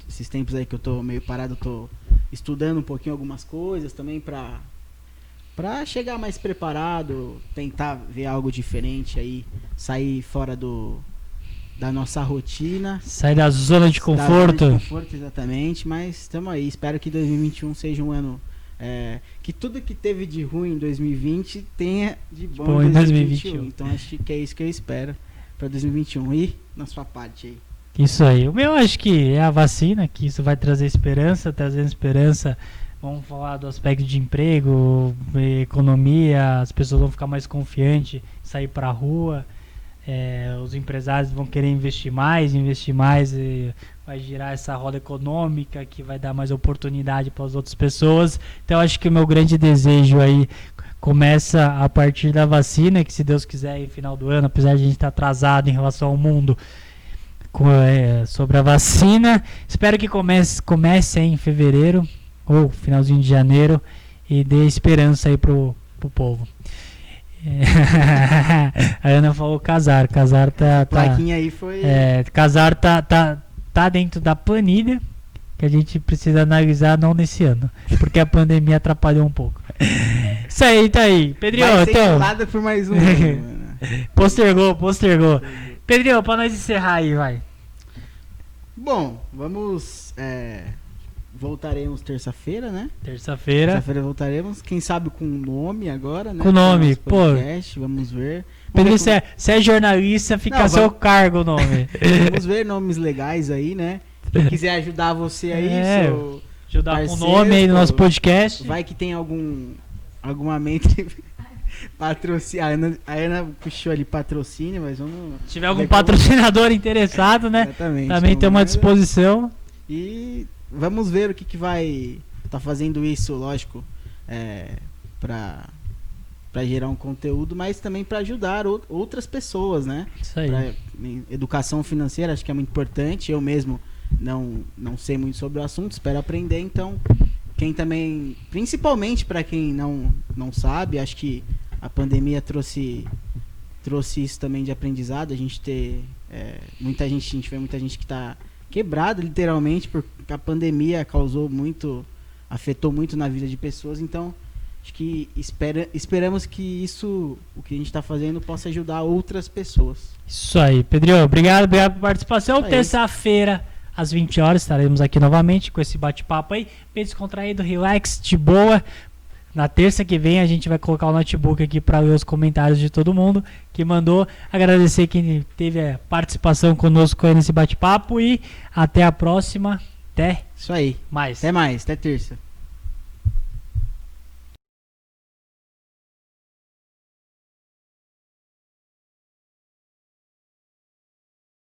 Speaker 2: esses tempos aí que eu tô meio parado, eu tô estudando um pouquinho algumas coisas também pra chegar mais preparado, tentar ver algo diferente aí, sair fora da nossa rotina.
Speaker 1: Sair da zona de conforto.
Speaker 2: Da zona de conforto, exatamente, mas estamos aí, espero que 2021 seja um ano que tudo que teve de ruim em 2020 tenha de bom em 2021. Então acho que é isso que eu espero para 2021. E na sua parte aí?
Speaker 1: Isso aí. O meu acho que é a vacina, que isso vai trazer esperança, trazendo esperança. Vamos falar do aspecto de emprego, economia, as pessoas vão ficar mais confiantes, sair para a rua, os empresários vão querer investir mais, e vai girar essa roda econômica que vai dar mais oportunidade para as outras pessoas. Então acho que o meu grande desejo aí começa a partir da vacina, que se Deus quiser, em final do ano, apesar de a gente estar atrasado em relação ao mundo sobre a vacina, espero que comece aí em fevereiro ou finalzinho de janeiro e dê esperança aí pro povo. A Ana falou casar tá
Speaker 2: plaquinha aí foi
Speaker 1: casar tá dentro da planilha que a gente precisa analisar, não nesse ano, porque a pandemia atrapalhou um pouco. Isso aí, tá aí. Pedrinho,
Speaker 2: vai ser
Speaker 1: então
Speaker 2: enrolada por mais um ano,
Speaker 1: postergou. Pedrinho, pra nós encerrar aí, vai.
Speaker 2: Bom, vamos voltaremos terça-feira, né?
Speaker 1: Terça-feira
Speaker 2: voltaremos, quem sabe com nome agora, né?
Speaker 1: Com nome,
Speaker 2: podcast, vamos ver.
Speaker 1: Pedrinho, você é jornalista, fica a seu cargo o nome.
Speaker 2: Vamos ver nomes legais aí, né? Quem quiser ajudar você aí,
Speaker 1: ajudar
Speaker 2: parceiro,
Speaker 1: com o nome aí no nosso podcast.
Speaker 2: Vai que tem alguma mente patrocínio. A Ana puxou ali patrocínio, mas vamos.
Speaker 1: Se tiver algum patrocinador interessado, né?
Speaker 2: Exatamente.
Speaker 1: Também tem uma disposição.
Speaker 2: E vamos ver o que vai tá fazendo isso, lógico, para gerar um conteúdo, mas também para ajudar outras pessoas, né?
Speaker 1: Isso aí.
Speaker 2: Educação financeira, acho que é muito importante. Eu mesmo não sei muito sobre o assunto, espero aprender. Então, quem também, principalmente para quem não sabe, acho que a pandemia trouxe isso também de aprendizado. A gente ter muita gente, a gente vê muita gente que está quebrada literalmente, porque a pandemia afetou muito na vida de pessoas. Então acho que esperamos que o que a gente está fazendo, possa ajudar outras pessoas.
Speaker 1: Isso aí, Pedrinho, obrigado pela participação. Terça-feira às 20 horas estaremos aqui novamente com esse bate-papo aí, bem descontraído, relax, de boa. Na terça que vem a gente vai colocar o notebook aqui para ler os comentários de todo mundo que mandou. Agradecer quem teve a participação conosco aí nesse bate-papo e até a próxima. Até
Speaker 2: isso aí.
Speaker 1: Mais.
Speaker 2: Até mais, até terça.